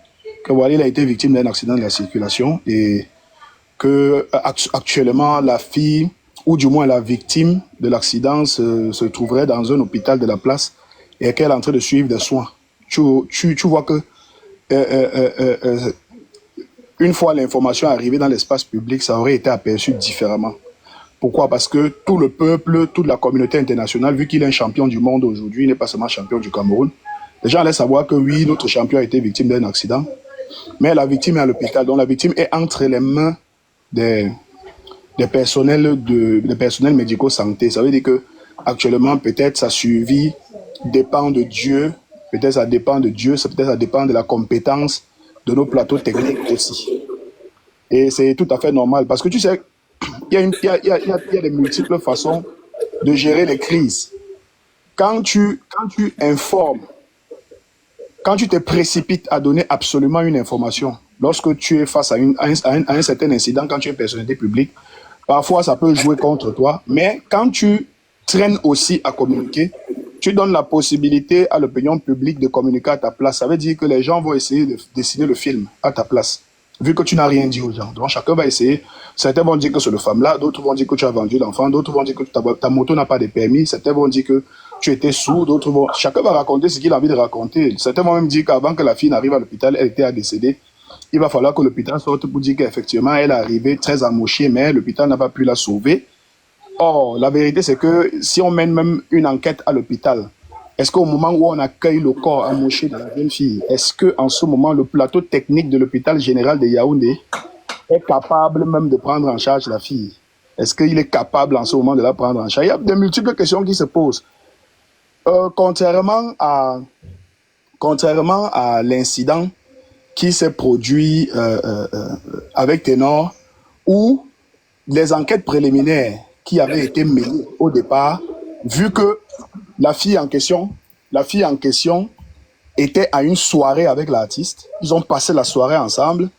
que voilà, il a été victime d'un accident de la circulation et que actuellement la fille, ou du moins la victime de l'accident, se trouverait dans un hôpital de la place et qu'elle est en train de suivre des soins. Tu vois que une fois l'information arrivée dans l'espace public, ça aurait été aperçu différemment. Pourquoi? Parce que tout le peuple, toute la communauté internationale, vu qu'il est un champion du monde aujourd'hui, il n'est pas seulement champion du Cameroun, les gens allaient savoir que oui, notre champion a été victime d'un accident, mais la victime est à l'hôpital. Donc la victime est entre les mains des personnels médico-santé. Ça veut dire que actuellement, peut-être sa survie dépend de Dieu, peut-être ça dépend de Dieu, peut-être ça dépend de la compétence de nos plateaux techniques aussi. Et c'est tout à fait normal, parce que tu sais, il y a des multiples façons de gérer les crises. Quand tu informes, quand tu te précipites à donner absolument une information, lorsque tu es face à un certain incident, quand tu es une personnalité publique, parfois ça peut jouer contre toi, mais quand tu traînes aussi à communiquer, tu donnes la possibilité à l'opinion publique de communiquer à ta place. Ça veut dire que les gens vont essayer de dessiner le film à ta place, vu que tu n'as rien dit aux gens. Donc chacun va essayer. Certains vont dire que c'est le femme là, d'autres vont dire que tu as vendu l'enfant, d'autres vont dire que ta moto n'a pas de permis, certains vont dire que tu étais sourd, d'autres vont... Chacun va raconter ce qu'il a envie de raconter. Certains vont même dire qu'avant que la fille n'arrive à l'hôpital, elle était à décéder. Il va falloir que l'hôpital sorte pour dire qu'effectivement, elle est arrivée très amochée, mais l'hôpital n'a pas pu la sauver. Or, la vérité, c'est que si on mène même une enquête à l'hôpital, est-ce qu'au moment où on accueille le corps amoché de la jeune fille, est-ce qu'en ce moment, le plateau technique de l'hôpital général de Yaoundé est capable même de prendre en charge la fille? Est-ce qu'il est capable en ce moment de la prendre en charge? Il y a de multiples questions qui se posent. Contrairement à l'incident qui s'est produit avec Ténor, où les enquêtes préliminaires qui avaient été menées au départ, vu que la fille en question était à une soirée avec l'artiste, ils ont passé la soirée ensemble,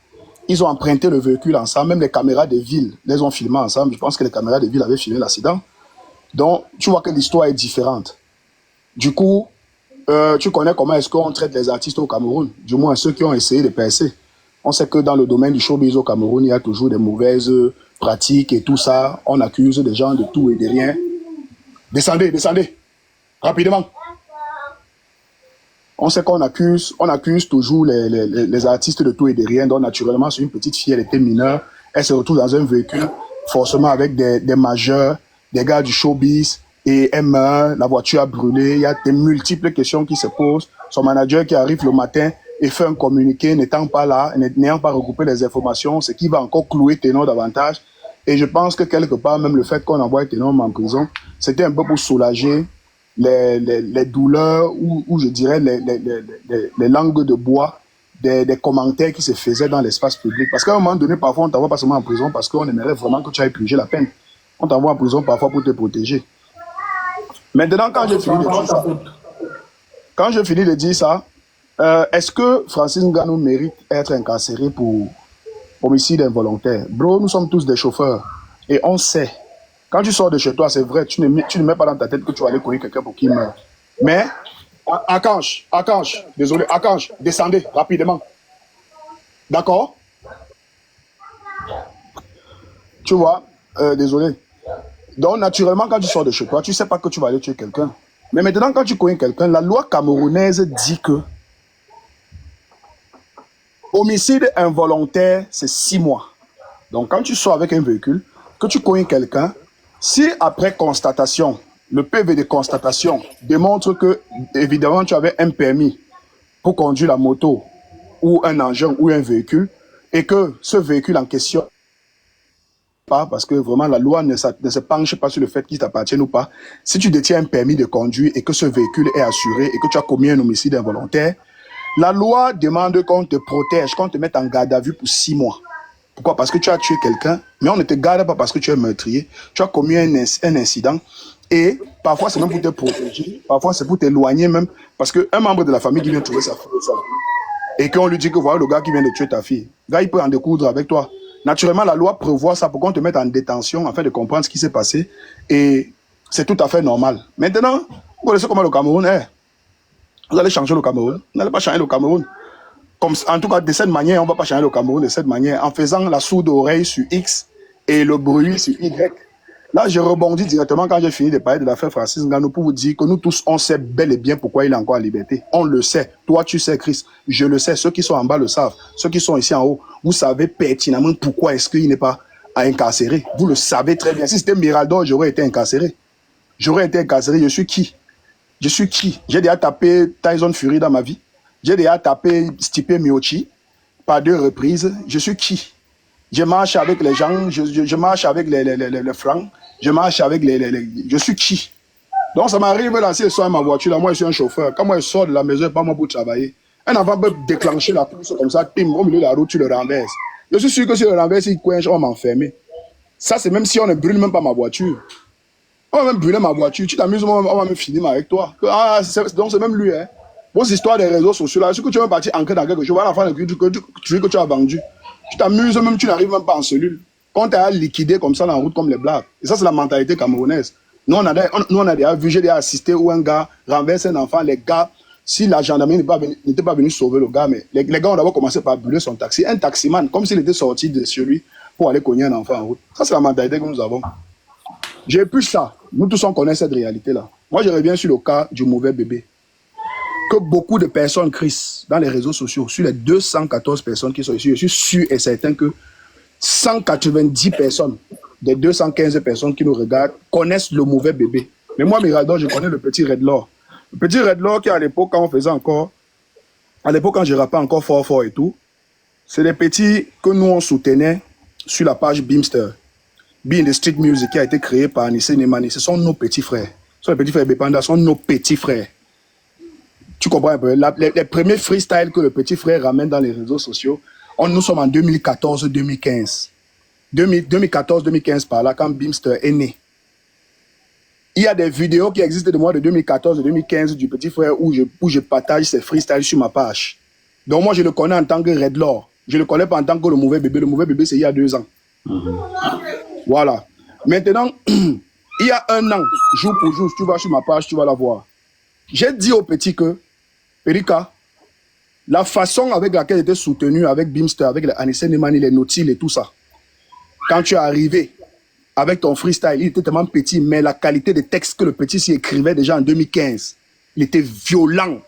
ils ont emprunté le véhicule ensemble, même les caméras de ville les ont filmés ensemble. Je pense que les caméras de ville avaient filmé l'accident. Donc, tu vois que l'histoire est différente. Du coup, tu connais comment est-ce qu'on traite les artistes au Cameroun, du moins ceux qui ont essayé de percer. On sait que dans le domaine du showbiz au Cameroun, il y a toujours des mauvaises pratiques et tout ça. On accuse des gens de tout et de rien. Descendez, rapidement. On sait qu'on accuse toujours les artistes de tout et de rien. Donc, naturellement, c'est une petite fille, elle était mineure. Elle se retrouve dans un véhicule, forcément avec des majeurs, des gars du showbiz. Et elle meurt, la voiture a brûlé, il y a des multiples questions qui se posent. Son manager qui arrive le matin et fait un communiqué n'étant pas là, n'ayant pas regroupé les informations, ce qui va encore clouer Ténor davantage. Et je pense que quelque part, même le fait qu'on envoie Ténor en prison, c'était un peu pour soulager les douleurs ou je dirais les langues de bois des commentaires qui se faisaient dans l'espace public. Parce qu'à un moment donné, parfois, on t'envoie pas seulement en prison parce qu'on aimerait vraiment que tu ailles purger la peine. On t'envoie en prison parfois pour te protéger. Maintenant, quand je finis de dire ça, est-ce que Francis Ngannou mérite d'être incarcéré pour homicide involontaire? Bro, nous sommes tous des chauffeurs et on sait. Quand tu sors de chez toi, c'est vrai, tu ne mets pas dans ta tête que tu vas aller courir quelqu'un pour qu'il meure. Mais, Akanch, désolé, Akanch, descendez rapidement. D'accord? Tu vois, désolé. Donc, naturellement, quand tu sors de chez toi, tu ne sais pas que tu vas aller tuer quelqu'un. Mais maintenant, quand tu connais quelqu'un, la loi camerounaise dit que homicide involontaire, c'est 6 mois. Donc, quand tu sors avec un véhicule, que tu connais quelqu'un, si après constatation, le PV de constatation démontre que, évidemment, tu avais un permis pour conduire la moto ou un engin ou un véhicule, et que ce véhicule en question, parce que vraiment la loi ne se penche pas sur le fait qu'il t'appartient ou pas. Si tu détiens un permis de conduire et que ce véhicule est assuré et que tu as commis un homicide involontaire, la loi demande qu'on te protège, qu'on te mette en garde à vue pour 6 mois. Pourquoi? Parce que tu as tué quelqu'un, mais on ne te garde pas parce que tu es meurtrier. Tu as commis un incident et parfois c'est même pour te protéger, parfois c'est pour t'éloigner même, parce qu'un membre de la famille qui vient trouver sa fille et qu'on lui dit que voilà le gars qui vient de tuer ta fille, le gars il peut en découdre avec toi. Naturellement, la loi prévoit ça pour qu'on te mette en détention afin de comprendre ce qui s'est passé. Et c'est tout à fait normal. Maintenant, vous connaissez comment le Cameroun est. Vous allez changer le Cameroun. Vous n'allez pas changer le Cameroun. Comme, en tout cas, de cette manière, on ne va pas changer le Cameroun de cette manière. En faisant la sourde oreille sur X et le bruit sur Y. Là, je rebondis directement quand j'ai fini de parler de l'affaire Francis Ngannou pour vous dire que nous tous, on sait bel et bien pourquoi il est encore en liberté. On le sait. Toi, tu sais, Chris. Je le sais. Ceux qui sont en bas le savent. Ceux qui sont ici en haut, vous savez pertinemment pourquoi est-ce qu'il n'est pas incarcéré. Vous le savez très bien. Si c'était Miraldo, j'aurais été incarcéré. J'aurais été incarcéré. Je suis qui? J'ai déjà tapé Tyson Fury dans ma vie. J'ai déjà tapé Stipe Miocic par 2 reprises. Je suis qui? Je marche avec les gens, je marche avec les francs, je marche avec je suis qui? Donc ça m'arrive là, si je sors ma voiture, là, moi je suis un chauffeur. Quand moi je sors de la maison, pas moi pour travailler. Un enfant peut déclencher la course comme ça, tim, au milieu de la route, tu le renverses. Je suis sûr que si je le renverse, il coince, on va m'enfermer. Ça c'est même si on ne brûle même pas ma voiture. On va même brûler ma voiture. Tu t'amuses, on va même finir avec toi. Ah, donc c'est même lui, hein. Vos histoires des réseaux sociaux là, est-ce que tu vas partir ancrer dans quelque chose, voilà l'enfant que tu as vendu. Tu t'amuses même, tu n'arrives même pas en cellule. Quand tu as liquidé comme ça dans la route comme les blagues. Et ça, c'est la mentalité camerounaise. Nous, on a déjà vu, j'ai déjà assisté où un gars renverse un enfant. Les gars, si la gendarmerie n'était pas venue sauver le gars, mais les gars ont d'abord commencé par brûler son taxi. Un taximan, comme s'il était sorti de chez lui pour aller cogner un enfant en route. Ça, c'est la mentalité que nous avons. J'ai plus ça. Nous tous, on connaît cette réalité-là. Moi, je reviens sur le cas du mauvais bébé. Que beaucoup de personnes, Chris, dans les réseaux sociaux, sur les 214 personnes qui sont ici, je suis sûr et certain que 190 personnes des 215 personnes qui nous regardent connaissent le mauvais bébé. Mais moi, Mirador, je connais le petit Redlaw. Le petit Redlaw qui, à l'époque, quand on faisait encore, à l'époque, quand je rappais encore fort et tout, c'est des petits que nous, on soutenait sur la page Beamster. Be in the Street Music, qui a été créé par Anissé Nemani. Ce sont nos petits frères. Ce sont les petits frères Bépanda, ce sont nos petits frères. Tu comprends un peu? Les premiers freestyles que le petit frère ramène dans les réseaux sociaux, nous sommes en 2014-2015. 2014-2015 par là, quand Beamster est né. Il y a des vidéos qui existent de moi de 2014-2015 du petit frère où je partage ces freestyles sur ma page. Donc moi, je le connais en tant que Redlaw. Je ne le connais pas en tant que le mauvais bébé. Le mauvais bébé, c'est il y a 2 ans. Voilà. Maintenant, il y a 1 an, jour pour jour, si tu vas sur ma page, tu vas la voir. J'ai dit au petit que, Erika, la façon avec laquelle était soutenu avec Beamster, avec les Anissé Nemani, les Nautiles et tout ça, quand tu es arrivé avec ton freestyle, il était tellement petit, mais la qualité des textes que le petit s'y écrivait déjà en 2015, il était violent.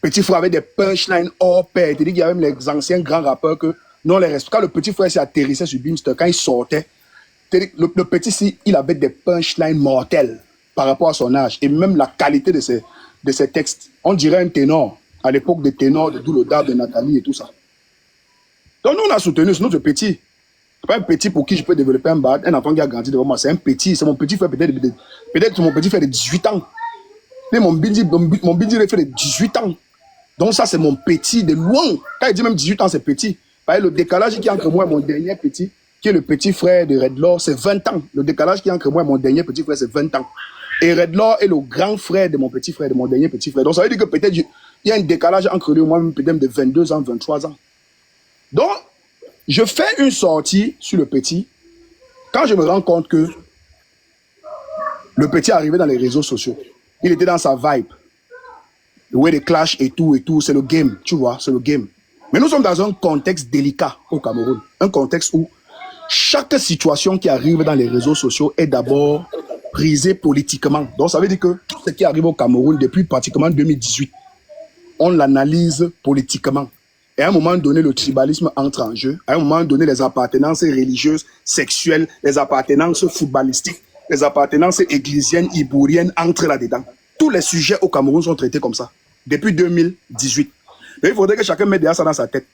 Petit frère avait des punchlines hors pair. Il te dit qu'il y a même les anciens grands rappeurs que non les respectent. Quand le petit frère s'est atterrissé sur Beamster, quand il sortait, le petit, il avait des punchlines mortelles par rapport à son âge. Et même la qualité de ses textes. On dirait un ténor. À l'époque des ténors, de Douloda, de Nathalie et tout ça. Donc nous, on a soutenu ce notre petit. C'est pas un petit pour qui je peux développer un enfant qui a grandi devant moi. C'est un petit. C'est mon petit frère, peut-être mon petit frère de 18 ans. Mais mon bindi, il est fait de 18 ans. Donc ça, c'est mon petit de loin. Quand il dit même 18 ans, c'est petit. Le décalage qui est entre moi et mon dernier petit, qui est le petit frère de Redlaw, c'est 20 ans. Le décalage qui est entre moi et mon dernier petit frère, c'est 20 ans. Et Redlaw est le grand frère de mon petit frère, de mon dernier petit frère. Donc ça veut dire que peut-être il y a un décalage entre lui et moi, peut-être de 22 ans, 23 ans. Donc, je fais une sortie sur le petit quand je me rends compte que le petit est arrivé dans les réseaux sociaux. Il était dans sa vibe. Le way de clash et tout, c'est le game, tu vois, c'est le game. Mais nous sommes dans un contexte délicat au Cameroun. Un contexte où chaque situation qui arrive dans les réseaux sociaux est d'abord prisée politiquement. Donc ça veut dire que tout ce qui arrive au Cameroun depuis pratiquement 2018, on l'analyse politiquement. Et à un moment donné, le tribalisme entre en jeu. À un moment donné, les appartenances religieuses, sexuelles, les appartenances footballistiques, les appartenances églisiennes, ibouriennes entrent là-dedans. Tous les sujets au Cameroun sont traités comme ça, depuis 2018. Mais il faudrait que chacun mette ça dans sa tête.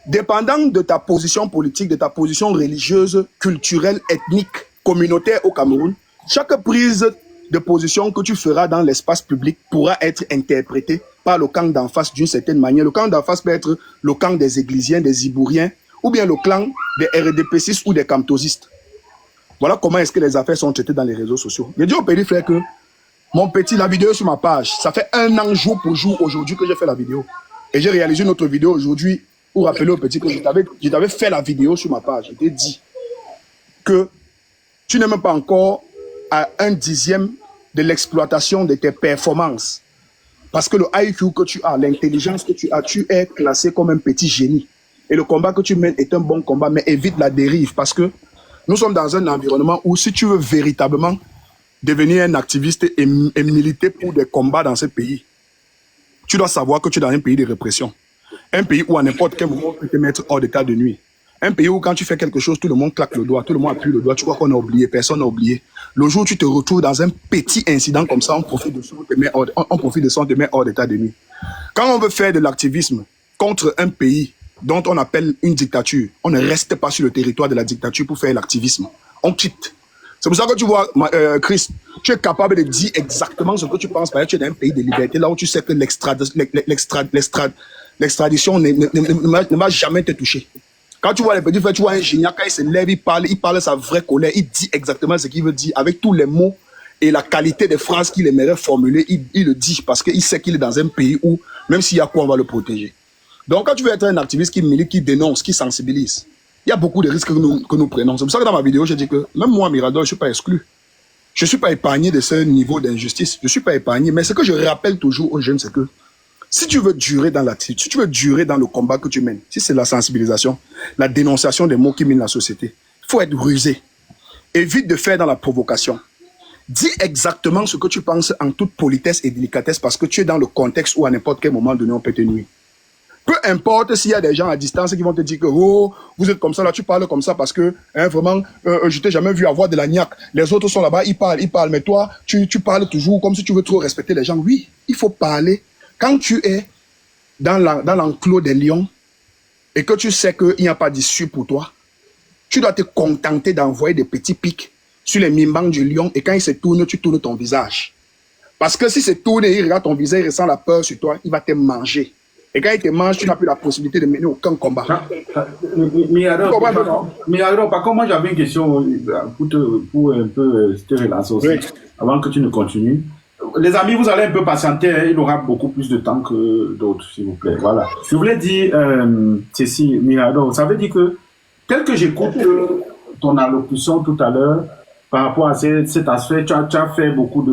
Dépendant de ta position politique, de ta position religieuse, culturelle, ethnique, communautaire au Cameroun, chaque prise de position que tu feras dans l'espace public pourra être interprétée par le camp d'en face d'une certaine manière. Le camp d'en face peut être le camp des églisiens, des ibouriens, ou bien le clan des RDPCistes ou des camtosistes. Voilà comment est-ce que les affaires sont traitées dans les réseaux sociaux. Je dis au petit frère que mon petit, la vidéo est sur ma page. Ça fait 1 an jour pour jour aujourd'hui que j'ai fait la vidéo. Et j'ai réalisé une autre vidéo aujourd'hui pour rappeler au petit que je t'avais fait la vidéo sur ma page. Je t'ai dit que tu n'es même pas encore à 1/10 de l'exploitation de tes performances. Parce que le IQ que tu as, l'intelligence que tu as, tu es classé comme un petit génie. Et le combat que tu mènes est un bon combat, mais évite la dérive. Parce que nous sommes dans un environnement où si tu veux véritablement devenir un activiste et militer pour des combats dans ce pays, tu dois savoir que tu es dans un pays de répression. Un pays où à n'importe quel moment on peut te mettre hors d'état de nuit. Un pays où quand tu fais quelque chose, tout le monde claque le doigt, tout le monde appuie le doigt, tu crois qu'on a oublié, personne n'a oublié. Le jour où tu te retrouves dans un petit incident comme ça, on profite de ça, on te met hors d'état de nuit. Quand on veut faire de l'activisme contre un pays dont on appelle une dictature, on ne reste pas sur le territoire de la dictature pour faire l'activisme. On quitte. C'est pour ça que tu vois, Chris, tu es capable de dire exactement ce que tu penses, parce que tu es dans un pays de liberté, là où tu sais que l'extradition ne va jamais te toucher. Quand tu vois les petits frères, tu vois un génial, quand il se lève, il parle sa vraie colère, il dit exactement ce qu'il veut dire, avec tous les mots et la qualité des phrases qu'il aimerait formuler, il le dit, parce qu'il sait qu'il est dans un pays où, même s'il y a quoi, on va le protéger. Donc quand tu veux être un activiste qui milite, qui dénonce, qui sensibilise, il y a beaucoup de risques que nous prenons. C'est pour ça que dans ma vidéo, j'ai dit que même moi, Mirador, je ne suis pas exclu. Je ne suis pas épargné de ce niveau d'injustice. Je ne suis pas épargné. Mais ce que je rappelle toujours aux jeunes, c'est que si tu veux durer dans l'activité, si tu veux durer dans le combat que tu mènes, si c'est la sensibilisation, la dénonciation des mots qui minent la société, il faut être rusé. Évite de faire dans la provocation. dis exactement ce que tu penses en toute politesse et délicatesse parce que tu es dans le contexte où à n'importe quel moment donné on peut te nuire. Peu importe s'il y a des gens à distance qui vont te dire que oh, vous êtes comme ça, là tu parles comme ça parce que vraiment, je t'ai jamais vu avoir de la niaque. Les autres sont là-bas, ils parlent, mais toi, tu parles toujours comme si tu veux trop respecter les gens. Oui, il faut parler. Quand tu es dans l'enclos des lions et que tu sais qu'il n'y a pas d'issue pour toi, tu dois te contenter d'envoyer des petits pics sur les mimbangs du lion et quand il se tourne, tu tournes ton visage. Parce que si se tourne et il regarde ton visage, il ressent la peur sur toi, il va te manger. Et quand il te mange, tu n'as plus la possibilité de mener aucun combat. Mais alors, par contre, moi j'avais une question pour un peu te relancer aussi, oui. Avant que tu ne continues. Les amis, vous allez un peu patienter, hein, il aura beaucoup plus de temps que d'autres, s'il vous plaît. Voilà. Je voulais dire, Cécile, Mirador, ça veut dire que, tel que j'écoute ton allocution tout à l'heure, par rapport à cet aspect, tu as fait beaucoup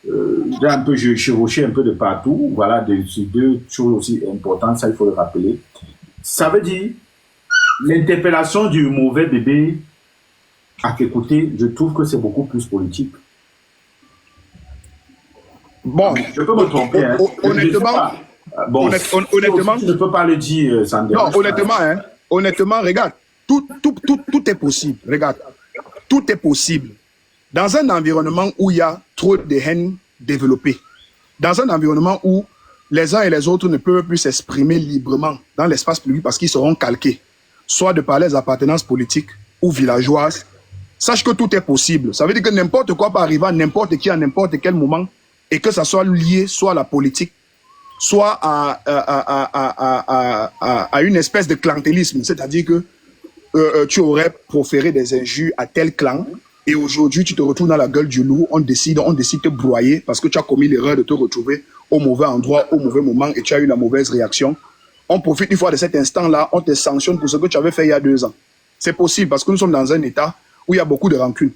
j'ai un peu chevauché un peu de partout, voilà, ces deux choses aussi importantes, ça il faut le rappeler. Ça veut dire l'interpellation du mauvais bébé à qu'écouter, je trouve que c'est beaucoup plus politique. Bon, je peux me tromper, hein. Honnêtement, honnêtement, je ne peux pas le dire, Sander. Non, honnêtement, regarde, tout est possible. Regarde, tout est possible. Dans un environnement où il y a trop de haine développée, dans un environnement où les uns et les autres ne peuvent plus s'exprimer librement dans l'espace public parce qu'ils seront calqués, soit de par les appartenances politiques ou villageoises, sache que tout est possible. Ça veut dire que n'importe quoi peut arriver à n'importe qui à n'importe quel moment et que ça soit lié soit à la politique, soit à une espèce de clientélisme, c'est-à-dire que tu aurais proféré des injures à tel clan et aujourd'hui tu te retrouves dans la gueule du loup, on décide de te broyer parce que tu as commis l'erreur de te retrouver au mauvais endroit, au mauvais moment et tu as eu la mauvaise réaction. On profite une fois de cet instant-là, on te sanctionne pour ce que tu avais fait il y a 2 ans. C'est possible parce que nous sommes dans un état où il y a beaucoup de rancune.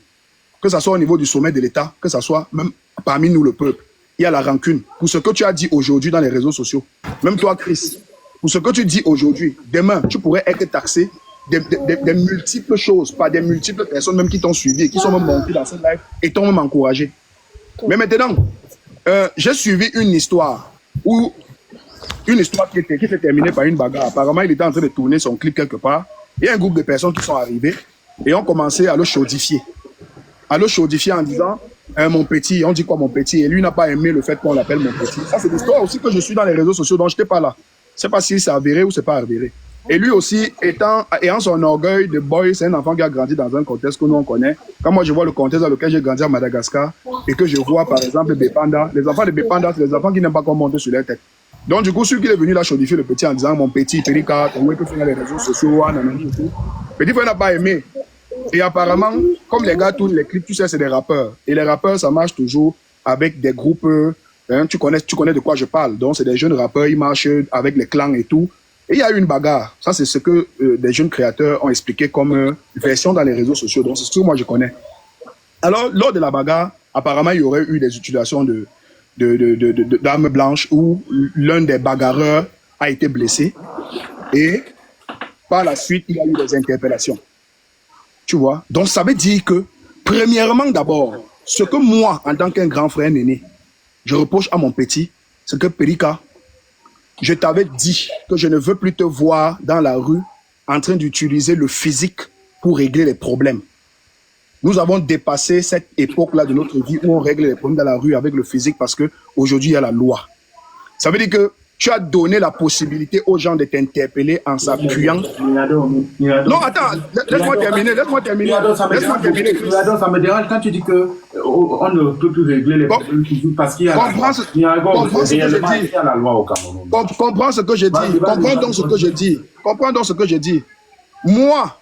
Que ce soit au niveau du sommet de l'État, que ce soit même parmi nous le peuple. Il y a la rancune. Pour ce que tu as dit aujourd'hui dans les réseaux sociaux, même toi Chris, pour ce que tu dis aujourd'hui, demain tu pourrais être taxé des multiples choses, par des multiples personnes même qui t'ont suivi et qui sont même montées dans cette live et t'ont même encouragé. Mais maintenant, j'ai suivi une histoire qui s'est terminée par une bagarre. Apparemment, il était en train de tourner son clip quelque part. Il y a un groupe de personnes qui sont arrivées et ont commencé à le chaudifier. À le chaudifier en disant mon petit, on dit quoi mon petit? Et lui n'a pas aimé le fait qu'on l'appelle mon petit. Ça, c'est l'histoire aussi que je suis dans les réseaux sociaux, donc je n'étais pas là. Je ne sais pas si c'est avéré ou c'est pas avéré. Et lui aussi, ayant son orgueil de boy, c'est un enfant qui a grandi dans un contexte que nous on connaît. Quand moi je vois le contexte dans lequel j'ai grandi à Madagascar et que je vois par exemple Bépanda, les enfants de Bépanda, c'est les enfants qui n'aiment pas qu'on monte sur leur tête. Donc du coup, celui qui est venu là chaudifier le petit en disant mon petit, Périka, on peut faire les réseaux sociaux, petit frère n'a pas aimé. Et apparemment, comme les gars tournent les clips, tu sais, c'est des rappeurs. Et les rappeurs, ça marche toujours avec des groupes, tu connais de quoi je parle. Donc c'est des jeunes rappeurs, ils marchent avec les clans et tout. Et il y a eu une bagarre. Ça, c'est ce que des jeunes créateurs ont expliqué comme version dans les réseaux sociaux. Donc, c'est ce que moi, je connais. Alors, lors de la bagarre, apparemment, il y aurait eu des utilisations d'armes blanches où l'un des bagarreurs a été blessé. Et par la suite, il y a eu des interpellations. Tu vois? Donc, ça veut dire que, premièrement, d'abord, ce que moi, en tant qu'un grand frère aîné, je reproche à mon petit, c'est que Périka, je t'avais dit que je ne veux plus te voir dans la rue en train d'utiliser le physique pour régler les problèmes. Nous avons dépassé cette époque-là de notre vie où on règle les problèmes dans la rue avec le physique parce qu'aujourd'hui, il y a la loi. Ça veut dire que tu as donné la possibilité aux gens de t'interpeller en s'appuyant. Non, attends, laisse-moi terminer. Ça me dérange quand tu dis qu'on ne peut plus régler les problèmes parce qu'il y a la loi au Cameroun. Comprends ce que je dis. Comprends donc ce que je dis. Moi,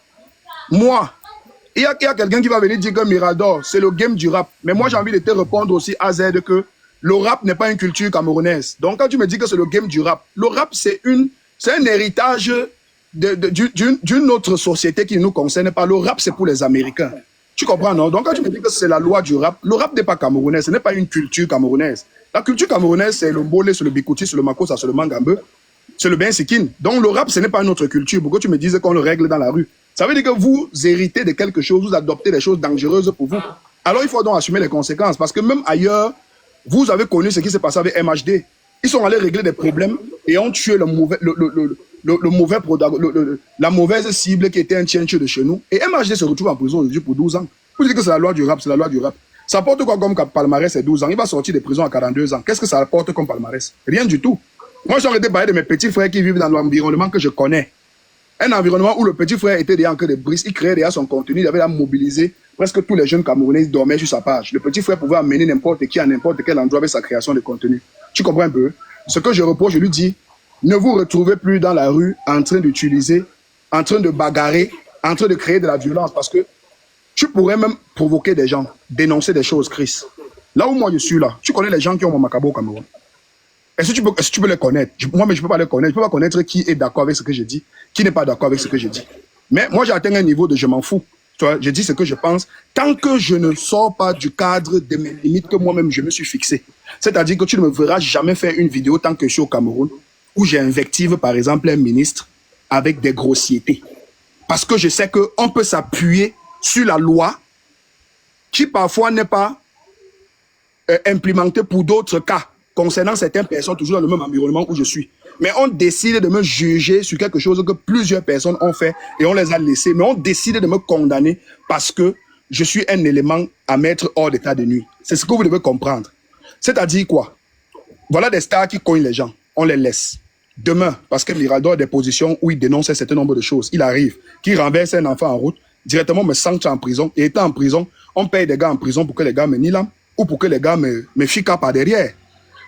il y a quelqu'un qui va venir dire que Mirador, c'est le game du rap. Mais moi, j'ai envie de te répondre aussi à Z que le rap n'est pas une culture camerounaise. Donc, quand tu me dis que c'est le game du rap, le rap, c'est un héritage d'une autre société qui ne nous concerne pas. Le rap, c'est pour les Américains. Tu comprends, non? Donc, quand tu me dis que c'est la loi du rap, le rap n'est pas camerounais. Ce n'est pas une culture camerounaise. La culture camerounaise, c'est le mbolé, c'est le bikouti, c'est le makossa, c'est le mangambe, c'est le bensikin. Donc, le rap, ce n'est pas une autre culture. Pourquoi tu me disais qu'on le règle dans la rue? Ça veut dire que vous héritez de quelque chose, vous adoptez des choses dangereuses pour vous. Alors il faut donc assumer les conséquences. Parce que même ailleurs, vous avez connu ce qui s'est passé avec MHD. Ils sont allés régler des problèmes et ont tué la mauvaise cible qui était un tchétchène de chez nous. Et MHD se retrouve en prison aujourd'hui pour 12 ans. Vous dites que c'est la loi du rap, c'est la loi du rap. Ça apporte quoi comme palmarès, c'est 12 ans. Il va sortir de prison à 42 ans. Qu'est-ce que ça apporte comme palmarès? Rien du tout. Moi, j'ai arrêté de parler de mes petits frères qui vivent dans l'environnement que je connais. Un environnement où le petit frère était déjà en queue de brise, il créait déjà son contenu, il avait déjà mobilisé presque tous les jeunes Camerounais dormaient sur sa page. Le petit frère pouvait amener n'importe qui à n'importe quel endroit avec sa création de contenu. Tu comprends un peu? Ce que je reproche, je lui dis, ne vous retrouvez plus dans la rue en train d'utiliser, en train de bagarrer, en train de créer de la violence parce que tu pourrais même provoquer des gens, dénoncer des choses, Chris. Là où moi je suis là, tu connais les gens qui ont mon macabo au Cameroun. Est-ce que tu peux les connaître? Moi, mais je ne peux pas les connaître. Je ne peux pas connaître qui est d'accord avec ce que je dis, qui n'est pas d'accord avec ce que je dis. Mais moi, j'ai atteint un niveau de je m'en fous. Tu vois, je dis ce que je pense. Tant que je ne sors pas du cadre de mes limites que moi-même je me suis fixé. C'est-à-dire que tu ne me verras jamais faire une vidéo tant que je suis au Cameroun où j'invective, par exemple, un ministre avec des grossièretés. Parce que je sais qu'on peut s'appuyer sur la loi qui parfois n'est pas implémentée pour d'autres cas. Concernant certaines personnes, toujours dans le même environnement où je suis. Mais on décide de me juger sur quelque chose que plusieurs personnes ont fait et on les a laissés. Mais on décide de me condamner parce que je suis un élément à mettre hors d'état de nuit. C'est ce que vous devez comprendre. C'est-à-dire quoi? Voilà des stars qui cognent les gens. On les laisse. Demain, parce que Mirador a des positions où il dénonce un certain nombre de choses, il arrive, qu'il renverse un enfant en route, directement me sente en prison. Et étant en prison, on paye des gars en prison pour que les gars me nient l'âme ou pour que les gars me fiquent par derrière.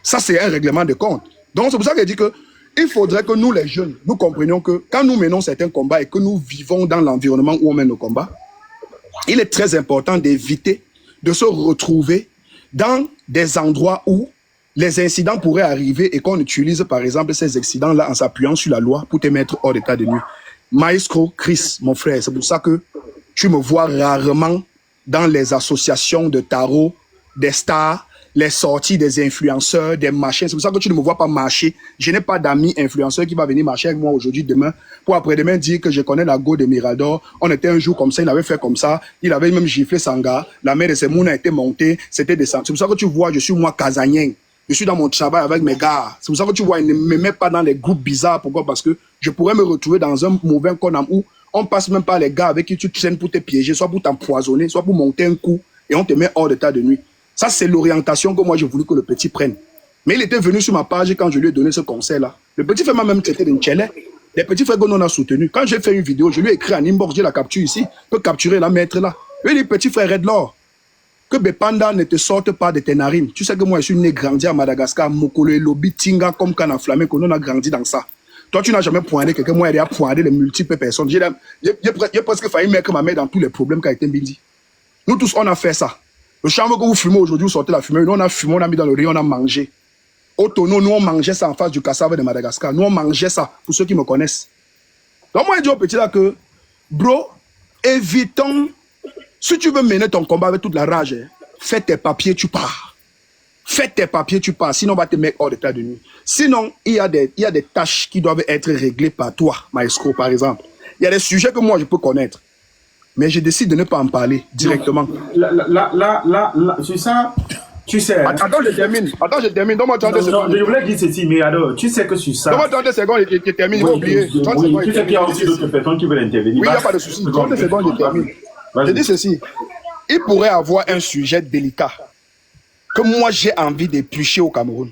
Ça, c'est un règlement de compte. Donc, c'est pour ça que je dis qu'il faudrait que nous, les jeunes, nous comprenions que quand nous menons certains combats et que nous vivons dans l'environnement où on mène nos combats, il est très important d'éviter de se retrouver dans des endroits où les incidents pourraient arriver et qu'on utilise, par exemple, ces accidents-là en s'appuyant sur la loi pour te mettre hors d'état de nuit. Maestro Chris, mon frère, c'est pour ça que tu me vois rarement dans les associations de tarot, des stars, les sorties des influenceurs, des machins. C'est pour ça que tu ne me vois pas marcher. Je n'ai pas d'amis influenceurs qui va venir marcher avec moi aujourd'hui, demain, pour après-demain dire que je connais la go de Mirador. On était un jour comme ça, il avait fait comme ça. Il avait même giflé Sanga. La mère de Semoun a été montée. C'était descendu. C'est pour ça que tu vois, je suis moi Kazanien. Je suis dans mon travail avec mes gars. C'est pour ça que tu vois, ils ne me mettent pas dans les groupes bizarres. Pourquoi? Parce que je pourrais me retrouver dans un mauvais conam où on passe même pas les gars avec qui tu traînes pour te piéger, soit pour t'empoisonner, soit pour monter un coup et on te met hors d'état de nuit. Ça, c'est l'orientation que moi, j'ai voulu que le petit prenne. Mais il était venu sur ma page quand je lui ai donné ce conseil-là. Le petit frère m'a même traité d'un tchèlè. Les petits frères que nous on a soutenus. Quand j'ai fait une vidéo, je lui ai écrit en inbox, j'ai la capture ici, peut capturer la mettre là. Lui, il dit, petit frère Redlord, que Bepanda ne te sorte pas de tes narines. Tu sais que moi, je suis né grandi à Madagascar, Mokolo et Lobi, Tinga, comme Kana Flamé, que nous on a grandi dans ça. Toi, tu n'as jamais pointé quelqu'un, moi, il a pointé les multiples personnes. J'ai presque failli mettre ma main dans tous les problèmes qu'a été Bindi. Nous tous, on a fait ça. Le chanvre que vous fumez aujourd'hui, vous sortez la fumée. Nous, on a fumé, on a mis dans le riz, on a mangé. Au tonneau, nous, on mangeait ça en face du cassave de Madagascar. Nous, on mangeait ça, pour ceux qui me connaissent. Donc, moi, je dis au petit là que, bro, évitons, si tu veux mener ton combat avec toute la rage, fais tes papiers, tu pars. Fais tes papiers, tu pars. Sinon, on va te mettre hors d'état de nuit. Sinon, il y a des tâches qui doivent être réglées par toi, Maestro, par exemple. Il y a des sujets que moi, je peux connaître. Mais je décide de ne pas en parler directement. Là, c'est ça, tu sais. Attends, je termine. Donne-moi 30 secondes. Je voulais dire ceci, mais alors, tu sais que sur ça. Donne-moi 30 secondes, je termine, il faut oublier. Tu sais qu'il y a aussi d'autres personnes qui veulent intervenir. Oui, il n'y a pas de souci. 30 secondes, je termine. Je dis ceci. Il pourrait avoir un sujet délicat que moi, j'ai envie d'éplucher au Cameroun.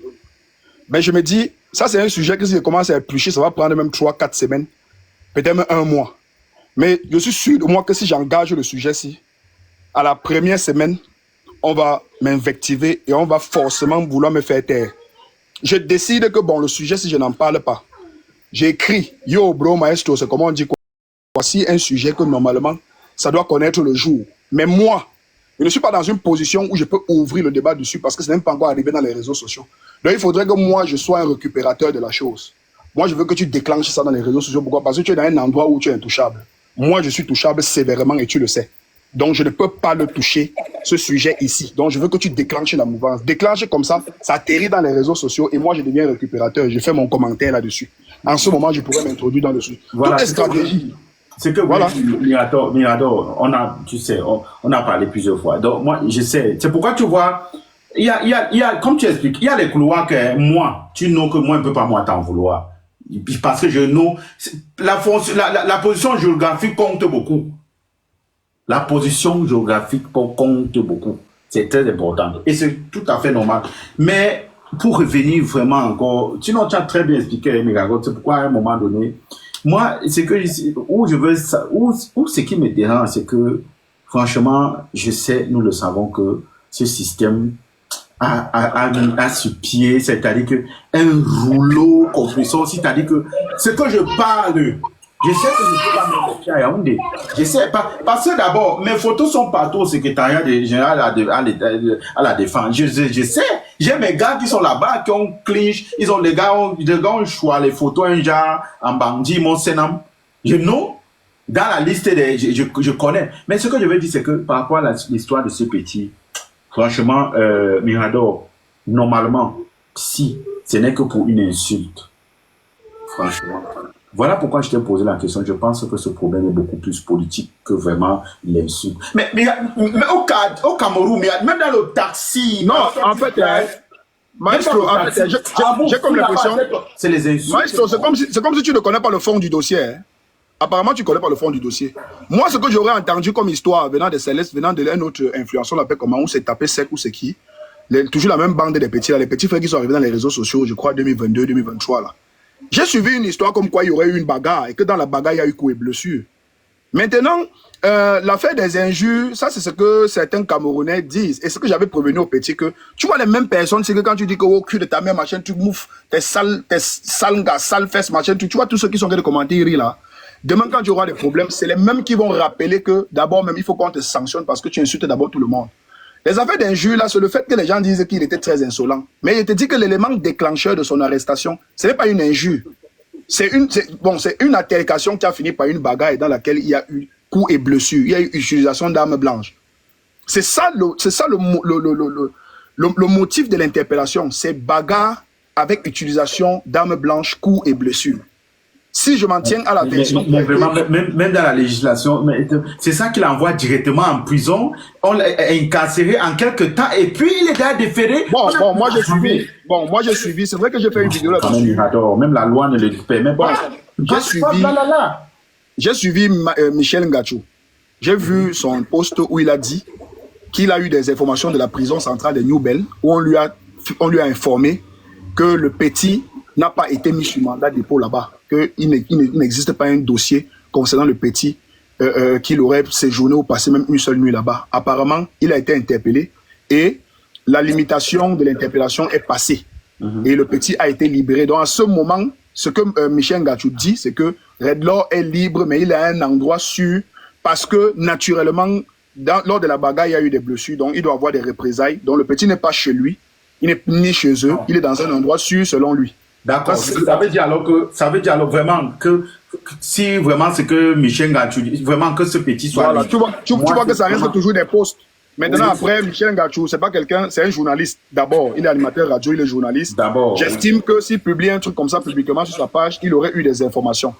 Mais je me dis, ça, c'est un sujet que si je commence à éplucher, ça va prendre même 3-4 semaines, peut-être même 1 mois. Mais je suis sûr de moi que si j'engage le sujet-ci, à la première semaine, on va m'invectiver et on va forcément vouloir me faire taire. Je décide que, bon, le sujet, si je n'en parle pas, j'ai écrit, yo, bro, maestro, c'est comment on dit quoi? Voici un sujet que, normalement, ça doit connaître le jour. Mais moi, je ne suis pas dans une position où je peux ouvrir le débat dessus parce que ce n'est même pas encore arrivé dans les réseaux sociaux. Donc, il faudrait que moi, je sois un récupérateur de la chose. Moi, je veux que tu déclenches ça dans les réseaux sociaux. Pourquoi? Parce que tu es dans un endroit où tu es intouchable. Moi, je suis touchable sévèrement et tu le sais. Donc, je ne peux pas le toucher, ce sujet ici. Donc, je veux que tu déclenches la mouvance. Déclenche comme ça atterrit dans les réseaux sociaux et moi, je deviens récupérateur. Je fais mon commentaire là-dessus. En ce moment, je pourrais m'introduire dans le sujet. Voilà. Toutes les stratégies. C'est que voilà. Mirador, tu sais, on a parlé plusieurs fois. Donc, moi, je sais. C'est pourquoi tu vois, il y a, comme tu expliques, il y a les couloirs que moi, tu n'as que moi, je ne peux pas moi t'en vouloir. Parce que la position géographique compte beaucoup. La position géographique compte beaucoup. C'est très important. Et c'est tout à fait normal. Mais, pour revenir vraiment encore, tu as très bien expliqué, Mirago, c'est pourquoi à un moment donné, moi, c'est que ce qui me dérange, c'est que, franchement, je sais, nous le savons que ce système a sur pied, c'est-à-dire que un rouleau compresseur, c'est-à-dire que ce que je parle, je sais que je ne peux pas me mettre à Yaoundé. Je sais pas. Parce que d'abord, mes photos sont partout au secrétariat général à la défense. Je sais. J'ai mes gars qui sont là-bas, qui ont clinch. Les gars ont choisi les photos, un genre, en bandit, mon sénam. Non. Dans la liste je connais. Mais ce que je veux dire, c'est que par rapport à l'histoire de ce petit, franchement, Mirador, normalement, si ce n'est que pour une insulte, franchement, voilà pourquoi je t'ai posé la question. Je pense que ce problème est beaucoup plus politique que vraiment l'insulte. Mais au Cameroun, même dans le taxi... Non, en fait, Maestro, j'ai comme l'impression... C'est les insultes. Maestro, c'est comme si tu ne connais pas le fond du dossier. Hein. Apparemment, tu ne connais pas le fond du dossier. Moi, ce que j'aurais entendu comme histoire venant de Céleste, venant d'un autre influenceur, on l'appelle comment, où c'est tapé sec ou c'est qui, toujours la même bande des petits, là, les petits frères qui sont arrivés dans les réseaux sociaux, je crois 2022, 2023, là. J'ai suivi une histoire comme quoi il y aurait eu une bagarre et que dans la bagarre, il y a eu coups et blessures. Maintenant, l'affaire des injures, ça c'est ce que certains Camerounais disent. Et ce que j'avais prévenu au petit, que tu vois les mêmes personnes, c'est que quand tu dis que au cul de ta mère, machin, tu bouffes tes sales gars, sales fesses, machin, tu vois tous ceux qui sont en train de commenter là. Demain, quand tu auras des problèmes, c'est les mêmes qui vont rappeler que d'abord même, il faut qu'on te sanctionne parce que tu insultes d'abord tout le monde. Les affaires d'injures, là, c'est le fait que les gens disent qu'il était très insolent. Mais il te dit que l'élément déclencheur de son arrestation, ce n'est pas une injure. C'est une altercation qui a fini par une bagarre et dans laquelle il y a eu coups et blessures. Il y a eu utilisation d'armes blanches. C'est ça le motif de l'interpellation. C'est bagarre avec utilisation d'armes blanches, coups et blessures. Si je m'en tiens à la version... Mais vraiment, même dans la législation, c'est ça qu'il envoie directement en prison, on l'a incarcéré en quelques temps, et puis il est déjà déféré. Moi j'ai suivi, c'est vrai que j'ai fait une vidéo là-dessus. Même la loi ne le permet pas. J'ai suivi Michel Ngacho. J'ai vu son post où il a dit qu'il a eu des informations de la prison centrale de New Bell, où on lui a informé que le petit n'a pas été mis sur mandat de dépôt là-bas, qu'il n'existe pas un dossier concernant le petit qu'il aurait séjourné ou passé même une seule nuit là-bas. Apparemment, il a été interpellé et la limitation de l'interpellation est passée. Et le petit a été libéré. Donc à ce moment, ce que Michel Ngacho dit, c'est que Redlaw est libre, mais il a un endroit sûr parce que naturellement, lors de la bagarre, il y a eu des blessures, donc il doit avoir des représailles. Donc le petit n'est pas chez lui, il n'est ni chez eux, il est dans un endroit sûr selon lui. D'accord. Ça veut dire alors vraiment que si vraiment c'est que Michel Ngacho dit, vraiment que ce petit soit... Voilà, tu vois que ça reste toujours des postes. Maintenant, après, Michel Ngacho, c'est pas quelqu'un, c'est un journaliste. D'abord, il est animateur radio, il est journaliste. D'abord. J'estime que s'il publie un truc comme ça publiquement sur sa page, il aurait eu des informations.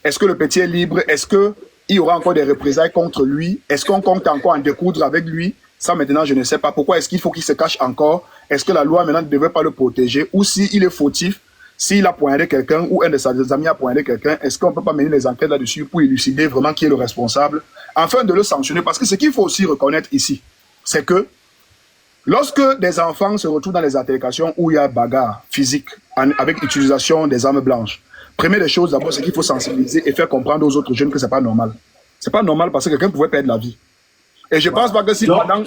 Est-ce que le petit est libre? Est-ce qu'il y aura encore des représailles contre lui? Est-ce qu'on compte encore en découdre avec lui? Ça, maintenant, je ne sais pas. Pourquoi est-ce qu'il faut qu'il se cache encore? Est-ce que la loi, maintenant, ne devrait pas le protéger? Ou s'il est fautif, s'il a pointé quelqu'un ou un de ses amis a pointé quelqu'un, est-ce qu'on ne peut pas mener les enquêtes là-dessus pour élucider vraiment qui est le responsable, afin de le sanctionner? Parce que ce qu'il faut aussi reconnaître ici, c'est que lorsque des enfants se retrouvent dans les altercations où il y a bagarre physique avec utilisation des armes blanches, première des choses, d'abord, c'est qu'il faut sensibiliser et faire comprendre aux autres jeunes que ce n'est pas normal. Ce n'est pas normal parce que quelqu'un pouvait perdre la vie. Et je ne pense pas que si pendant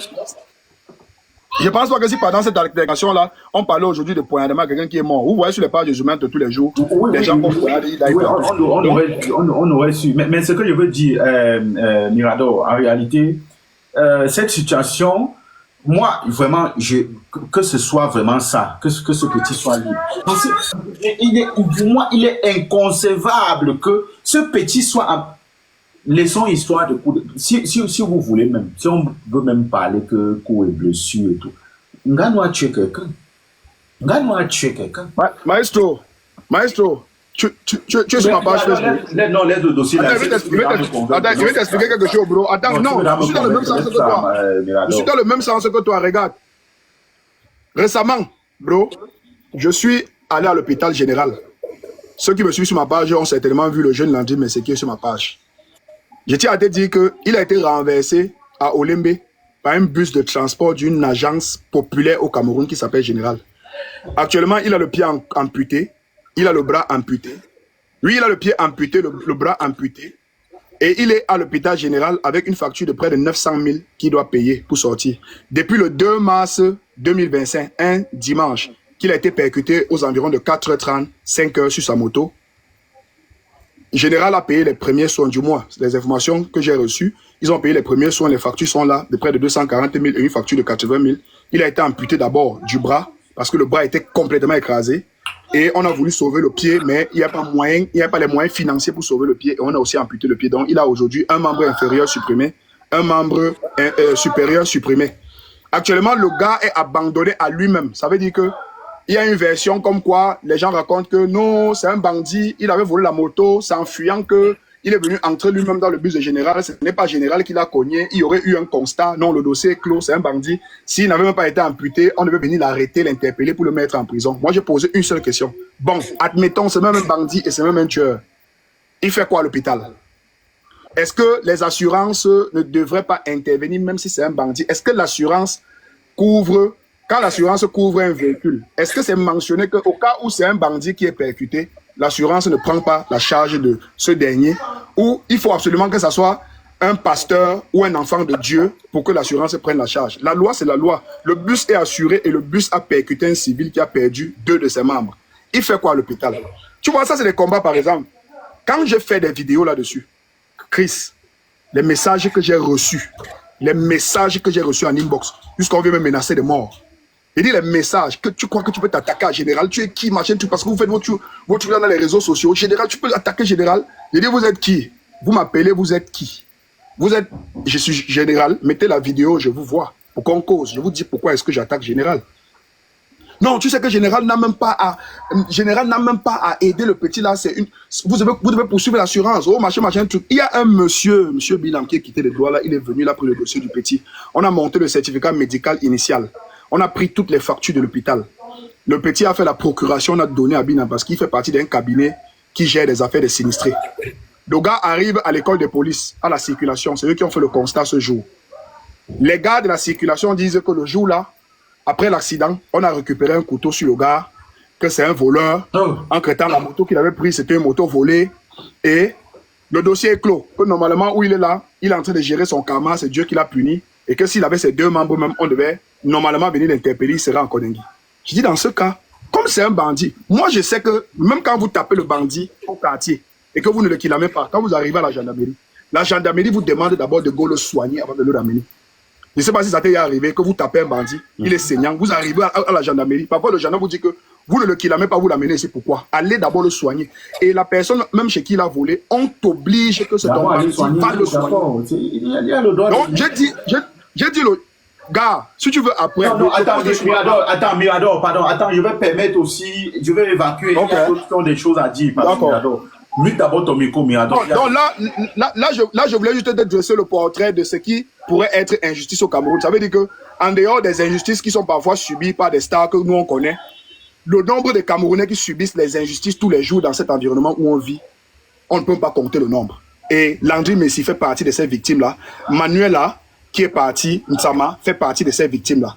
cette altercation-là, on parlait aujourd'hui de poignardement à quelqu'un qui est mort. Vous voyez sur les pages des humains de tous les jours, les gens vont poignarder. On aurait su. Mais ce que je veux dire, Mirador, en réalité, cette situation, moi, vraiment, que ce soit vraiment ça, que ce petit soit libre. Parce que, pour moi, il est inconcevable que ce petit soit... Laissons histoire de coups de... Si vous voulez même, si on veut même parler que coups et blessures et tout, Ngano a tué quelqu'un. Maestro, Tu es sur ma page Facebook. Non, laisse le dossier là. Attends, je vais t'expliquer quelque chose, bro. Attends, non, je suis dans le même sens que toi. Je suis dans le même sens que toi, regarde. Récemment, bro, je suis allé à l'hôpital général. Ceux qui me suivent sur ma page ont certainement vu le jeune Landry Messéquier sur ma page. Je tiens à te dire qu'il a été renversé à Olembe par un bus de transport d'une agence populaire au Cameroun qui s'appelle Général. Actuellement, il a le pied amputé, il a le bras amputé. Lui, il a le pied amputé, le bras amputé. Et il est à l'hôpital général avec une facture de près de 900 000 qu'il doit payer pour sortir. Depuis le 2 mars 2025, un dimanche, qu'il a été percuté aux environs de 4h30, 5h sur sa moto. Général a payé les premiers soins du mois. C'est les informations que j'ai reçues. Ils ont payé les premiers soins, les factures sont là, de près de 240 000 et une facture de 80 000. Il a été amputé d'abord du bras, parce que le bras était complètement écrasé. Et on a voulu sauver le pied, mais il n'y a pas moyen, il n'y a pas les moyens financiers pour sauver le pied. Et on a aussi amputé le pied. Donc, il a aujourd'hui un membre inférieur supprimé, un membre supérieur supprimé. Actuellement, le gars est abandonné à lui-même. Ça veut dire que il y a une version comme quoi les gens racontent que non, c'est un bandit, il avait volé la moto, c'est en fuyant que il est venu entrer lui-même dans le bus de Général. Ce n'est pas Général qui l'a cogné, il y aurait eu un constat. Non, le dossier est clos, c'est un bandit. S'il n'avait même pas été amputé, on devait venir l'arrêter, l'interpeller pour le mettre en prison. Moi, j'ai posé une seule question. Bon, admettons, c'est même un bandit et c'est même un tueur. Il fait quoi à l'hôpital? Est-ce que les assurances ne devraient pas intervenir même si c'est un bandit? Est-ce que l'assurance couvre... Quand l'assurance couvre un véhicule, est-ce que c'est mentionné qu'au cas où c'est un bandit qui est percuté, l'assurance ne prend pas la charge de ce dernier, ou il faut absolument que ce soit un pasteur ou un enfant de Dieu pour que l'assurance prenne la charge? La loi, c'est la loi. Le bus est assuré et le bus a percuté un civil qui a perdu 2 de ses membres. Il fait quoi à l'hôpital? Tu vois, ça c'est des combats par exemple. Quand j'ai fait des vidéos là-dessus, Chris, les messages que j'ai reçus en inbox, jusqu'on veut me menacer de mort. Il dit les messages que tu crois que tu peux t'attaquer à Général. Tu es qui, machin, parce que vous faites votre truc dans les réseaux sociaux. Général, tu peux attaquer Général. Il dit, vous êtes qui? Vous m'appelez, vous êtes qui? Je suis Général. Mettez la vidéo, je vous vois. Pour qu'on cause. Je vous dis pourquoi est-ce que j'attaque Général. Non, tu sais que Général n'a même pas à aider le petit là. Vous devez poursuivre l'assurance. Oh, machin, truc. Il y a un monsieur Bilam qui a quitté les doigts là. Il est venu là pour le dossier du petit. On a monté le certificat médical initial. On a pris toutes les factures de l'hôpital. Le petit a fait la procuration, on a donné à Binam parce qu'il fait partie d'un cabinet qui gère des affaires des sinistrés. Le gars arrive à l'école de police, à la circulation. C'est eux qui ont fait le constat ce jour. Les gars de la circulation disent que le jour là, après l'accident, on a récupéré un couteau sur le gars, que c'est un voleur. En crétant la moto qu'il avait prise, c'était une moto volée. Et le dossier est clos. Que normalement, où il est là, il est en train de gérer son karma, c'est Dieu qui l'a puni. Et que s'il avait ses 2 membres même, on devait normalement venir l'interpeller, il serait en Kondengi. Je dis dans ce cas, comme c'est un bandit, moi je sais que même quand vous tapez le bandit au quartier et que vous ne le kidnappez pas, quand vous arrivez à la gendarmerie vous demande d'abord de go le soigner avant de le ramener. Je ne sais pas si ça t'est arrivé que vous tapez un bandit, il est saignant, vous arrivez à la gendarmerie, parfois le gendarme vous dit que vous ne le kidnappez pas, vous l'amenez ici, pourquoi? Allez d'abord le soigner. Et la personne, même chez qui il a volé, on t'oblige que ce ton bandit va le soigner. Donc j'ai dit le gars, si tu veux après... Non, attends, Mirador, pardon, je vais permettre aussi, je vais évacuer, okay. Il y a d'autres des choses à dire. D'accord. Mute d'abord ton micro, Mirador. Donc là, je voulais juste te dresser le portrait de ce qui pourrait être injustice au Cameroun. Ça veut dire que en dehors des injustices qui sont parfois subies par des stars que nous on connaît, le nombre de Camerounais qui subissent les injustices tous les jours dans cet environnement où on vit, on ne peut pas compter le nombre. Et Landry Messi fait partie de ces victimes-là. Manuela, qui est parti, Nsama, fait partie de ces victimes-là.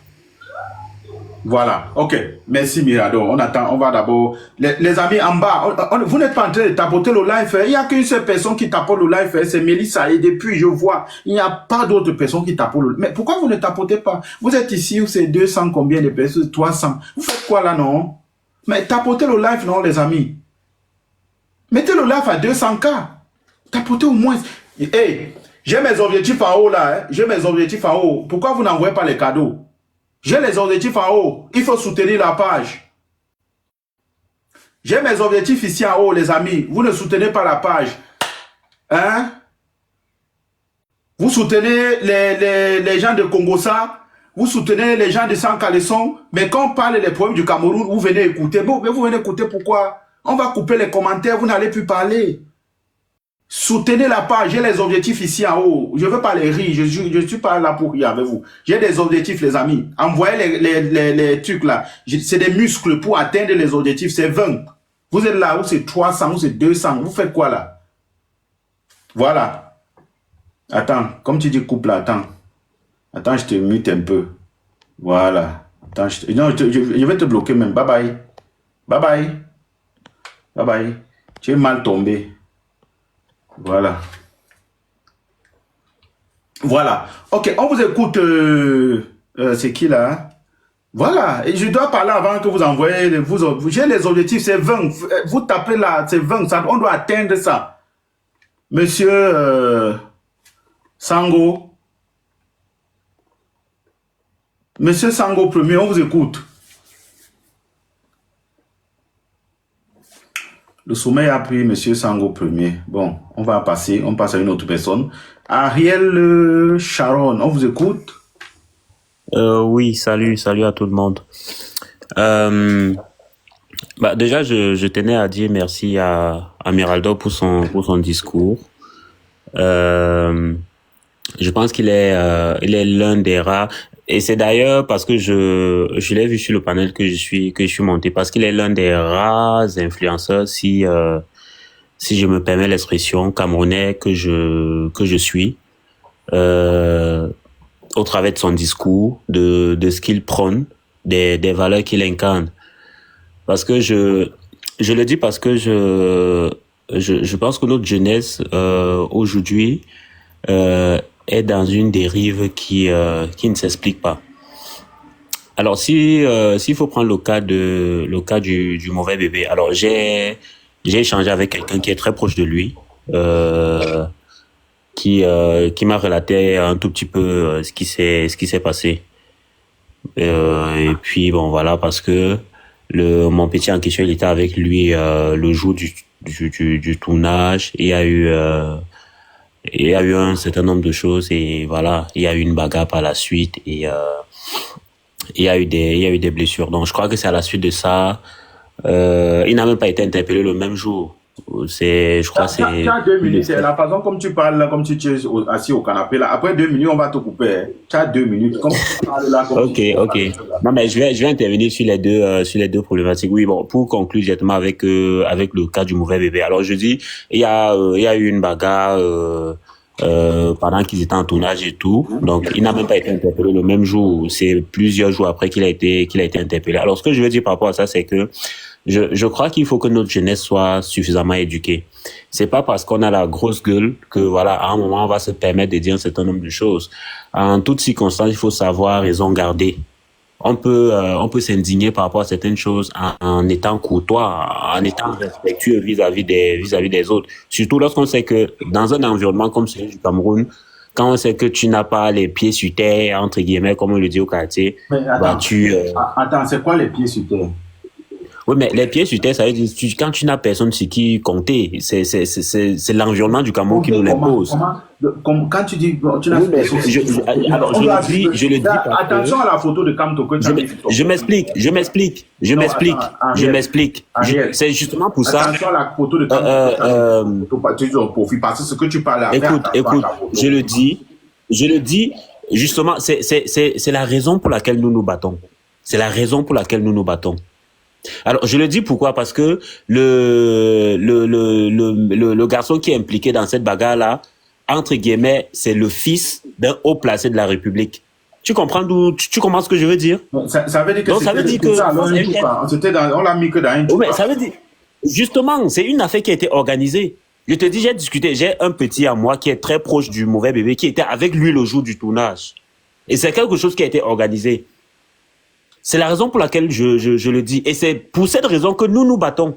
Voilà, ok. Merci Mirador. On attend, on va d'abord... Les amis en bas, vous n'êtes pas en train de tapoter le live. Il n'y a qu'une seule personne qui tapote le live, c'est Mélissa. Et depuis, je vois, il n'y a pas d'autres personnes qui tapotent le live. Mais pourquoi vous ne tapotez pas? Vous êtes ici où c'est 200 combien de personnes? 300. Vous faites quoi là, non? Mais tapotez le live, non, les amis? Mettez le live à 200K. Tapotez au moins... Hey, j'ai mes objectifs en haut là. Hein. J'ai mes objectifs en haut. Pourquoi vous n'envoyez pas les cadeaux? J'ai les objectifs en haut. Il faut soutenir la page. J'ai mes objectifs ici en haut, les amis. Vous ne soutenez pas la page. Hein? Vous soutenez les gens de Congossa. Vous soutenez les gens de Sans Caleçon. Mais quand on parle des problèmes du Cameroun, vous venez écouter. Bon, mais vous venez écouter pourquoi? On va couper les commentaires, vous n'allez plus parler. Soutenez la page, j'ai les objectifs ici en haut. Je ne veux pas les rire, je ne suis pas là pour rire avec vous. J'ai des objectifs, les amis. Envoyez les trucs là. C'est des muscles pour atteindre les objectifs, c'est 20. Vous êtes là, ou c'est 300, ou c'est 200. Vous faites quoi là? Voilà. Attends, comme tu dis coupe là, attends. Attends, je te mute un peu. Voilà. Attends, je vais te bloquer même. Bye bye. Bye bye. Bye bye. Tu es mal tombé. Voilà. Voilà. Ok, on vous écoute. C'est qui là? Voilà. Et je dois parler avant que vous envoyez. J'ai les objectifs, c'est 20. Vous tapez là, c'est 20. On doit atteindre ça. Monsieur Sango. Monsieur Sango premier, on vous écoute. Le sommeil a pris Monsieur Sango premier. Bon, on passe à une autre personne. Ariel Sharon, on vous écoute. Oui, salut à tout le monde. Déjà, je tenais à dire merci à Miraldo pour son discours. Je pense qu'il est l'un des rares. Et c'est d'ailleurs parce que je l'ai vu sur le panel que je suis monté, parce qu'il est l'un des rares influenceurs, si je me permets l'expression, camerounais que je suis, au travers de son discours, de ce qu'il prône, des valeurs qu'il incarne. Parce que je le dis parce que je pense que notre jeunesse aujourd'hui est dans une dérive qui ne s'explique pas. Alors s'il faut prendre le cas du mauvais bébé, alors j'ai échangé avec quelqu'un qui est très proche de lui, qui m'a relaté un tout petit peu ce qui s'est passé. Et puis bon voilà, parce que mon petit en question, il était avec lui le jour du tournage, et il y a eu un certain nombre de choses, et voilà, il y a eu une bagarre par la suite, et il y a eu des blessures. Donc je crois que c'est à la suite de ça, il n'a même pas été interpellé le même jour. Je crois c'est. Tu as 2 minutes, c'est la façon comme tu parles là, comme tu es assis au canapé là. Après 2 minutes, on va te couper. Tu as 2 minutes. Comme tu parles là. Ok. Non mais je vais intervenir sur les deux problématiques. Oui, bon, pour conclure directement avec le cas du mauvais bébé. Alors je dis, il y a eu une bagarre pendant qu'ils étaient en tournage et tout. Donc il n'a même pas été interpellé le même jour. C'est plusieurs jours après qu'il a été interpellé. Alors ce que je veux dire par rapport à ça, c'est que je crois qu'il faut que notre jeunesse soit suffisamment éduquée. C'est pas parce qu'on a la grosse gueule que voilà, à un moment on va se permettre de dire un certain nombre de choses. En toutes circonstances, il faut savoir raison garder. On peut s'indigner par rapport à certaines choses en étant courtois, en étant respectueux vis-à-vis des autres. Surtout lorsqu'on sait que dans un environnement comme celui du Cameroun, quand on sait que tu n'as pas les pieds sur terre, entre guillemets, comme on le dit au quartier, attends, c'est quoi les pieds sur terre? Oui, mais les pieds sur terre, ça veut dire quand tu n'as personne sur qui compter, c'est l'environnement du Cameroun qui nous l'impose. Quand tu dis tu n'as personne. Je le dis. Attention à la photo de Kamto que tu as mis. Je m'explique. C'est justement pour ça. Attention à la photo de Kamto. Parce que ce que tu parles. Écoute, je le dis. Justement, c'est la raison pour laquelle nous nous battons. C'est la raison pour laquelle nous nous battons. Alors, je le dis pourquoi? Parce que le garçon qui est impliqué dans cette bagarre-là, entre guillemets, c'est le fils d'un haut placé de la République. Tu comprends ce que je veux dire? Ça veut dire que on l'a mis que dans une. Oui, mais ça veut dire, justement, c'est une affaire qui a été organisée. Je te dis, j'ai un petit à moi qui est très proche du mauvais bébé, qui était avec lui le jour du tournage. Et c'est quelque chose qui a été organisé. C'est la raison pour laquelle je le dis. Et c'est pour cette raison que nous nous battons.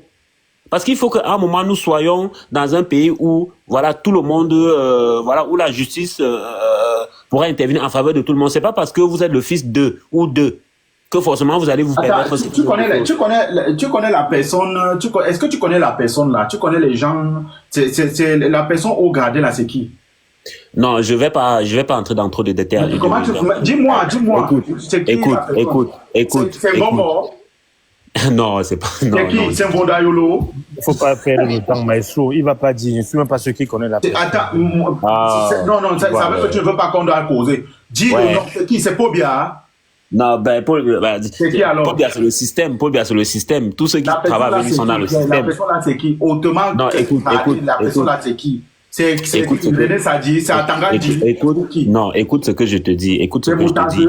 Parce qu'il faut qu'à un moment, nous soyons dans un pays où, voilà, tout le monde, où la justice pourra intervenir en faveur de tout le monde. C'est pas parce que vous êtes le fils d'eux ou d'eux que forcément vous allez vous permettre. Tu connais la personne, est-ce que tu connais la personne là? Tu connais les gens, c'est la personne au gradé là, c'est qui? Non, je vais pas entrer dans trop de détails. Dis-moi. Écoute. C'est bon mort. Non, c'est pas... Non, C'est qui? non. C'est Mbondayolo? Il faut pas faire le temps, maestro. Il va pas dire, je ne suis même pas sûr qui connaît la personne. Attends, non, ça voilà. veut que tu ne veux pas qu'on doit causer. Dis Ouais. le nom, c'est qui? C'est Pobia? Non, ben, C'est qui alors? Pobia, c'est le système. Pobia, c'est le système. Tous ceux qui La personne travaillent là, avec lui c'est sont dans qui? le système. La personne là, c'est qui? Hautement. Non, écoute, La personne là, c'est qui? C'est écoute, René Sadi, c'est Atanga Di. Non, écoute ce que je te dis. Écoute ce que je te dis.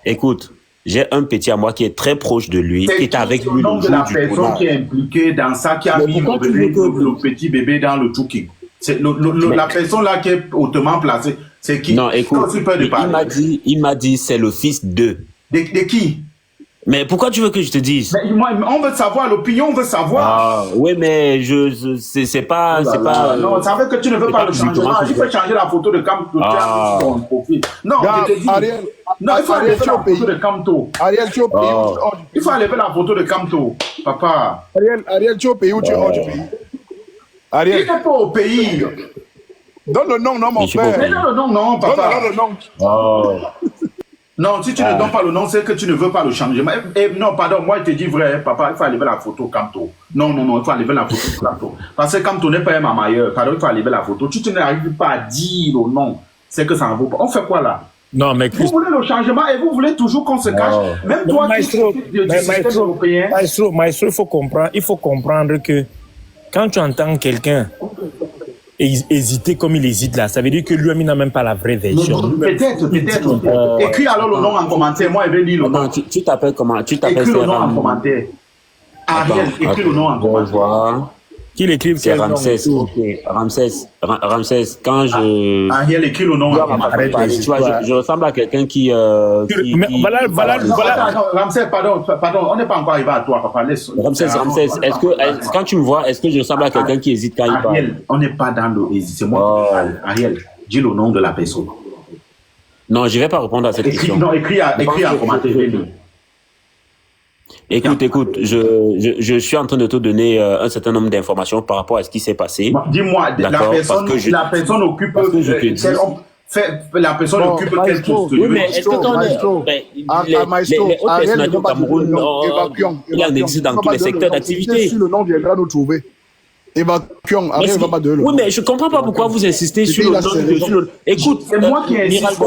Écoute, j'ai un petit à moi qui est très proche de lui, qui est avec lui le nom le de jour la du personne tournage. qui est impliquée dans ça, qui a Mais mis pourquoi tu veux le petit bébé dans le Tuki. C'est la personne là qui est hautement placée. C'est qui? Non, écoute, Toi aussi, peux de parler. il m'a dit, c'est le fils de. De qui? Mais pourquoi tu veux que je te dise? Mais moi, on veut savoir, l'opinion, on veut savoir. Ah, oui, mais c'est pas, Oh là c'est là. pas. Non, ça veut que tu ne veux pas le changement. Il faut changer la photo de Camto sur ton profil. Non, je te dis. Ariel, Non, il faut Ariel, enlever tu es au la pays. photo de Camto. Ariel, tu es au pays ou tu es hors du pays? Il faut enlever la photo de Camto, papa. Ariel, tu es au pays ou tu es hors du pays? Il Ariel, n'est pas au pays. donne le nom, non, mon Mais je suis pas au frère. Mais non, non, non, papa. Donne le nom. Oh. Non, si tu ne donnes pas le nom, c'est que tu ne veux pas le changement. Non, pardon, moi je te dis vrai, papa, il faut enlever la photo Camto. Non, non, non, il faut enlever la photo Camto. Parce que Camto n'est pas un mamailleur. Pardon, il faut enlever la photo. Tu n'arrives pas à dire le nom. C'est que ça en vaut pas. On fait quoi là? Non, mais Vous voulez le changement et vous voulez toujours qu'on se cache. Même toi qui maestro, du système européen. maestro, il faut comprendre que quand tu entends quelqu'un hésiter comme il hésite là, ça veut dire que lui-même il n'a même pas la vraie version. Peut-être. Écris alors le nom en commentaire. Moi, je vais lire le nom. Non, tu t'appelles comment? Tu t'appelles Écris le nom en commentaire. Ariel, écris le nom en commentaire. Qu'il écrive c'est quel nom? Ramsès. Ok, Ramsès, quand je... Ariel, écris le nom en commentaire. Tu vois, je ressemble à quelqu'un qui... Mais voilà. Attends, Ramsès, pardon, on n'est pas encore arrivé à toi, papa. Laisse. Ramsès, quand tu me vois, est-ce que je ressemble à quelqu'un qui hésite quand il parle? Ariel, on n'est pas dans le hésite, c'est moi qui parle. Ariel, dis le nom de la personne. Non, je ne vais pas répondre à cette question. Non, écris en commentaire. Écoute, je suis en train de te donner un certain nombre d'informations par rapport à ce qui s'est passé. Dis-moi, la personne occupe... La personne occupe quel poste? Oui, mais est-ce que ton... Les autres personnalités au Cameroun, il en existe dans tous les secteurs d'activité. Si le nom viendra nous trouver. Évacuons, Ariel va pas de le. Oui, mais je ne comprends pas pourquoi vous insistez sur le nom. Écoute, c'est moi qui insiste.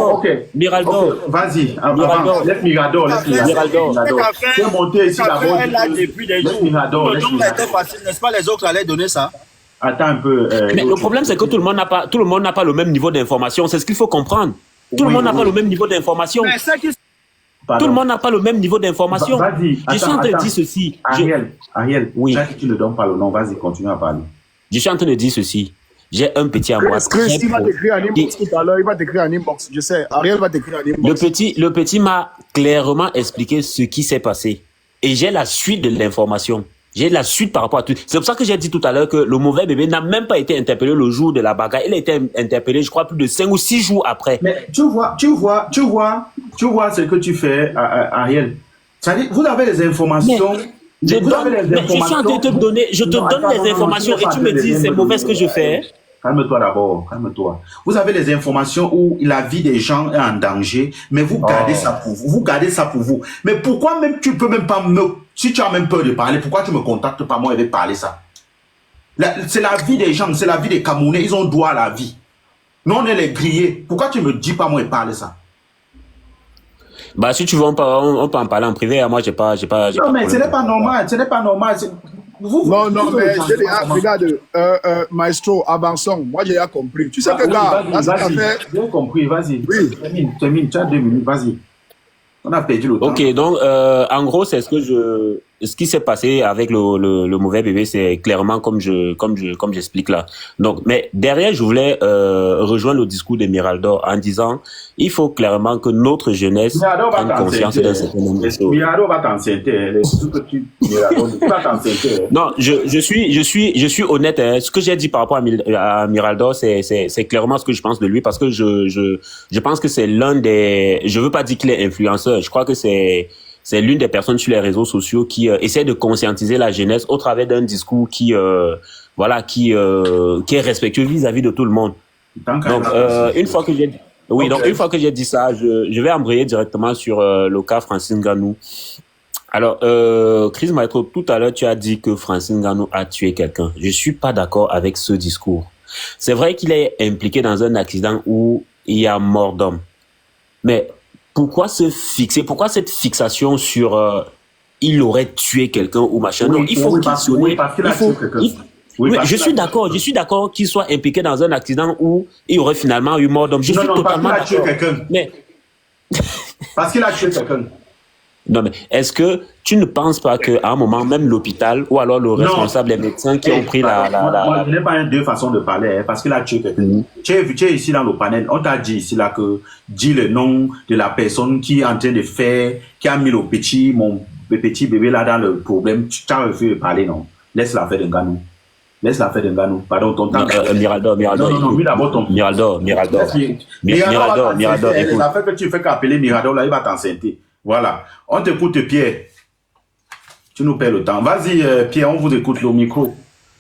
Mirador. Vas-y, laisse Mirador. Tu es monté ici d'abord. Laisse Mirador. Le nom était facile, n'est-ce pas? Les autres allaient donner ça. Attends un peu. Mais le problème, c'est que tout le monde n'a pas le même niveau d'information. C'est ce qu'il faut comprendre. Tout le monde n'a pas le même niveau d'information. Tout le monde n'a pas le même niveau d'information. Vas-y. Je suis en train de dire ceci. Ariel, oui. Tu ne donnes pas le nom. Vas-y, continue à parler. Je suis en train de dire ceci. J'ai un petit à moi. Chris, il va t'écrire en inbox tout à l'heure. Il va t'écrire en inbox. Je sais. Ariel va t'écrire en inbox. Le petit m'a clairement expliqué ce qui s'est passé. Et j'ai la suite de l'information. J'ai la suite par rapport à tout. C'est pour ça que j'ai dit tout à l'heure que le mauvais bébé n'a même pas été interpellé le jour de la bagarre. Il a été interpellé, je crois, plus de 5 ou 6 jours après. Mais tu vois ce que tu fais, Ariel. C'est-à-dire, vous avez les informations. Je suis en train de te donner, je te donne les informations et tu me dis c'est mauvais ce que je fais. Calme-toi d'abord, calme-toi. Vous avez les informations où la vie des gens est en danger, mais vous gardez ça pour vous. Vous gardez ça pour vous. Mais pourquoi même tu peux même pas si tu as même peur de parler, pourquoi tu me contactes pas moi et vais parler ça? C'est la vie des gens, c'est la vie des Camerounais, ils ont droit à la vie. Nous on est les grillés. Pourquoi tu me dis pas moi et parler ça? Bah si tu veux on peut en parler en privé. Moi j'ai pas. Non mais ce n'est pas normal, ce n'est pas normal. Non, mais j'ai déjà, regarde, maestro, avançons. Moi, j'ai déjà compris. Tu sais que là, j'ai compris, vas-y. Oui. Termine, tu as 2 minutes, vas-y. On a perdu le temps. Ok, donc, en gros, c'est ce qui s'est passé avec le mauvais bébé, c'est clairement comme j'explique là. Donc, mais derrière, je voulais, rejoindre le discours de Mirador en disant, il faut clairement que notre jeunesse prenne conscience d'un certain nombre de choses. Mirador va t'enceinter. Non, je suis honnête, hein. Ce que j'ai dit par rapport à Mirador, c'est clairement ce que je pense de lui parce que je pense que c'est l'un des, je veux pas dire qu'il est influenceur. Je crois que c'est l'une des personnes sur les réseaux sociaux qui essaie de conscientiser la jeunesse au travers d'un discours qui est respectueux vis-à-vis de tout le monde. Donc une fois que j'ai dit ça, je vais embrayer directement sur le cas Francis Ngannou. Alors, Chris Maestro, tout à l'heure, tu as dit que Francine Ngannou a tué quelqu'un. Je suis pas d'accord avec ce discours. C'est vrai qu'il est impliqué dans un accident où il y a mort d'homme. Mais pourquoi se fixer, pourquoi cette fixation sur il aurait tué quelqu'un ou machin? Non, il faut questionner. Je suis d'accord qu'il soit impliqué dans un accident où il aurait finalement eu mort d'homme. Je suis totalement d'accord. Mais parce qu'il a tué quelqu'un. Non, mais est-ce que tu ne penses pas qu'à un moment, même l'hôpital ou alors le responsable, les médecins qui ont pris Moi, je n'ai pas deux façons de parler, hein, parce qu'il a tué quelqu'un. Tu es ici dans le panel, on t'a dit ici là que dis le nom de la personne qui est en train de faire, qui a mis le petit bébé là dans le problème. Tu t'as refusé de parler, non? Laisse l'affaire de Ngannou. Laisse l'affaire de Ngannou. Pardon, ton temps. Miraldo. Non, lui d'abord ton. Miraldo. Les affaires que tu fais qu'appeler Miraldo là, il va t'enceinter. Voilà. On t'écoute, Pierre. Tu nous perds le temps. Vas-y, Pierre, on vous écoute le micro.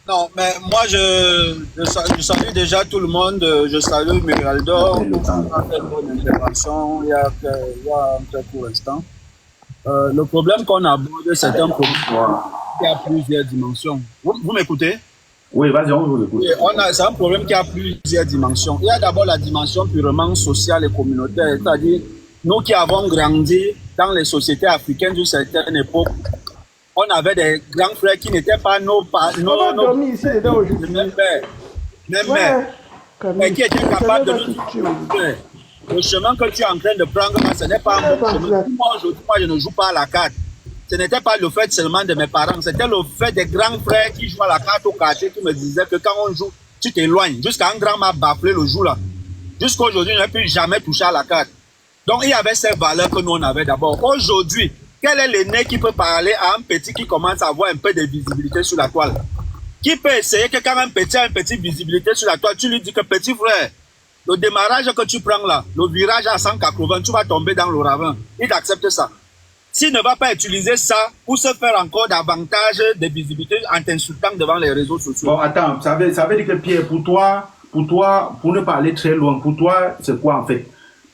Non, mais moi, je salue déjà tout le monde. Je salue Miraldo. Il a fait une bonne intervention il y a un très court instant. Le problème qu'on aborde, c'est un problème qui a plusieurs dimensions. Vous m'écoutez? Oui, vas-y, on vous écoute. C'est un problème qui a plusieurs dimensions. Il y a d'abord la dimension purement sociale et communautaire, c'est-à-dire nous qui avons grandi dans les sociétés africaines d'une certaine époque, on avait des grands frères qui n'étaient pas nos même mères, mais qui étaient capables de nous dire le chemin que tu es en train de prendre, ce n'est pas un bon chemin. Moi, je ne joue pas à la carte. Ce n'était pas le fait seulement de mes parents, c'était le fait des grands frères qui jouent à la carte au quartier qui me disaient que quand on joue, tu t'éloignes. Jusqu'à un grand m'a bafflé le jour là. Jusqu'à aujourd'hui, je n'ai plus jamais touché à la carte. Donc, il y avait ces valeurs que nous, on avait d'abord. Aujourd'hui, quel est l'aîné qui peut parler à un petit qui commence à avoir un peu de visibilité sur la toile? Qui peut essayer que quand un petit a une petite visibilité sur la toile, tu lui dis que petit frère, le démarrage que tu prends là, le virage à 180, tu vas tomber dans le ravin. Il accepte ça. S'il ne va pas utiliser ça pour se faire encore davantage de visibilité en t'insultant devant les réseaux sociaux. Bon, attends, ça veut dire que Pierre, pour toi, pour ne pas aller très loin, pour toi, c'est quoi en fait?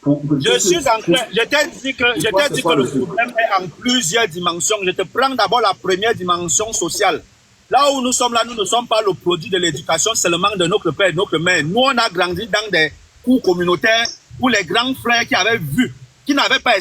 Je t'ai dit que le problème est en plusieurs dimensions. Je te prends d'abord la première dimension sociale. Là où nous sommes là, nous ne sommes pas le produit de l'éducation seulement de notre père et de notre mère. Nous, on a grandi dans des cours communautaires où les grands frères qui avaient vu, qui n'avaient pas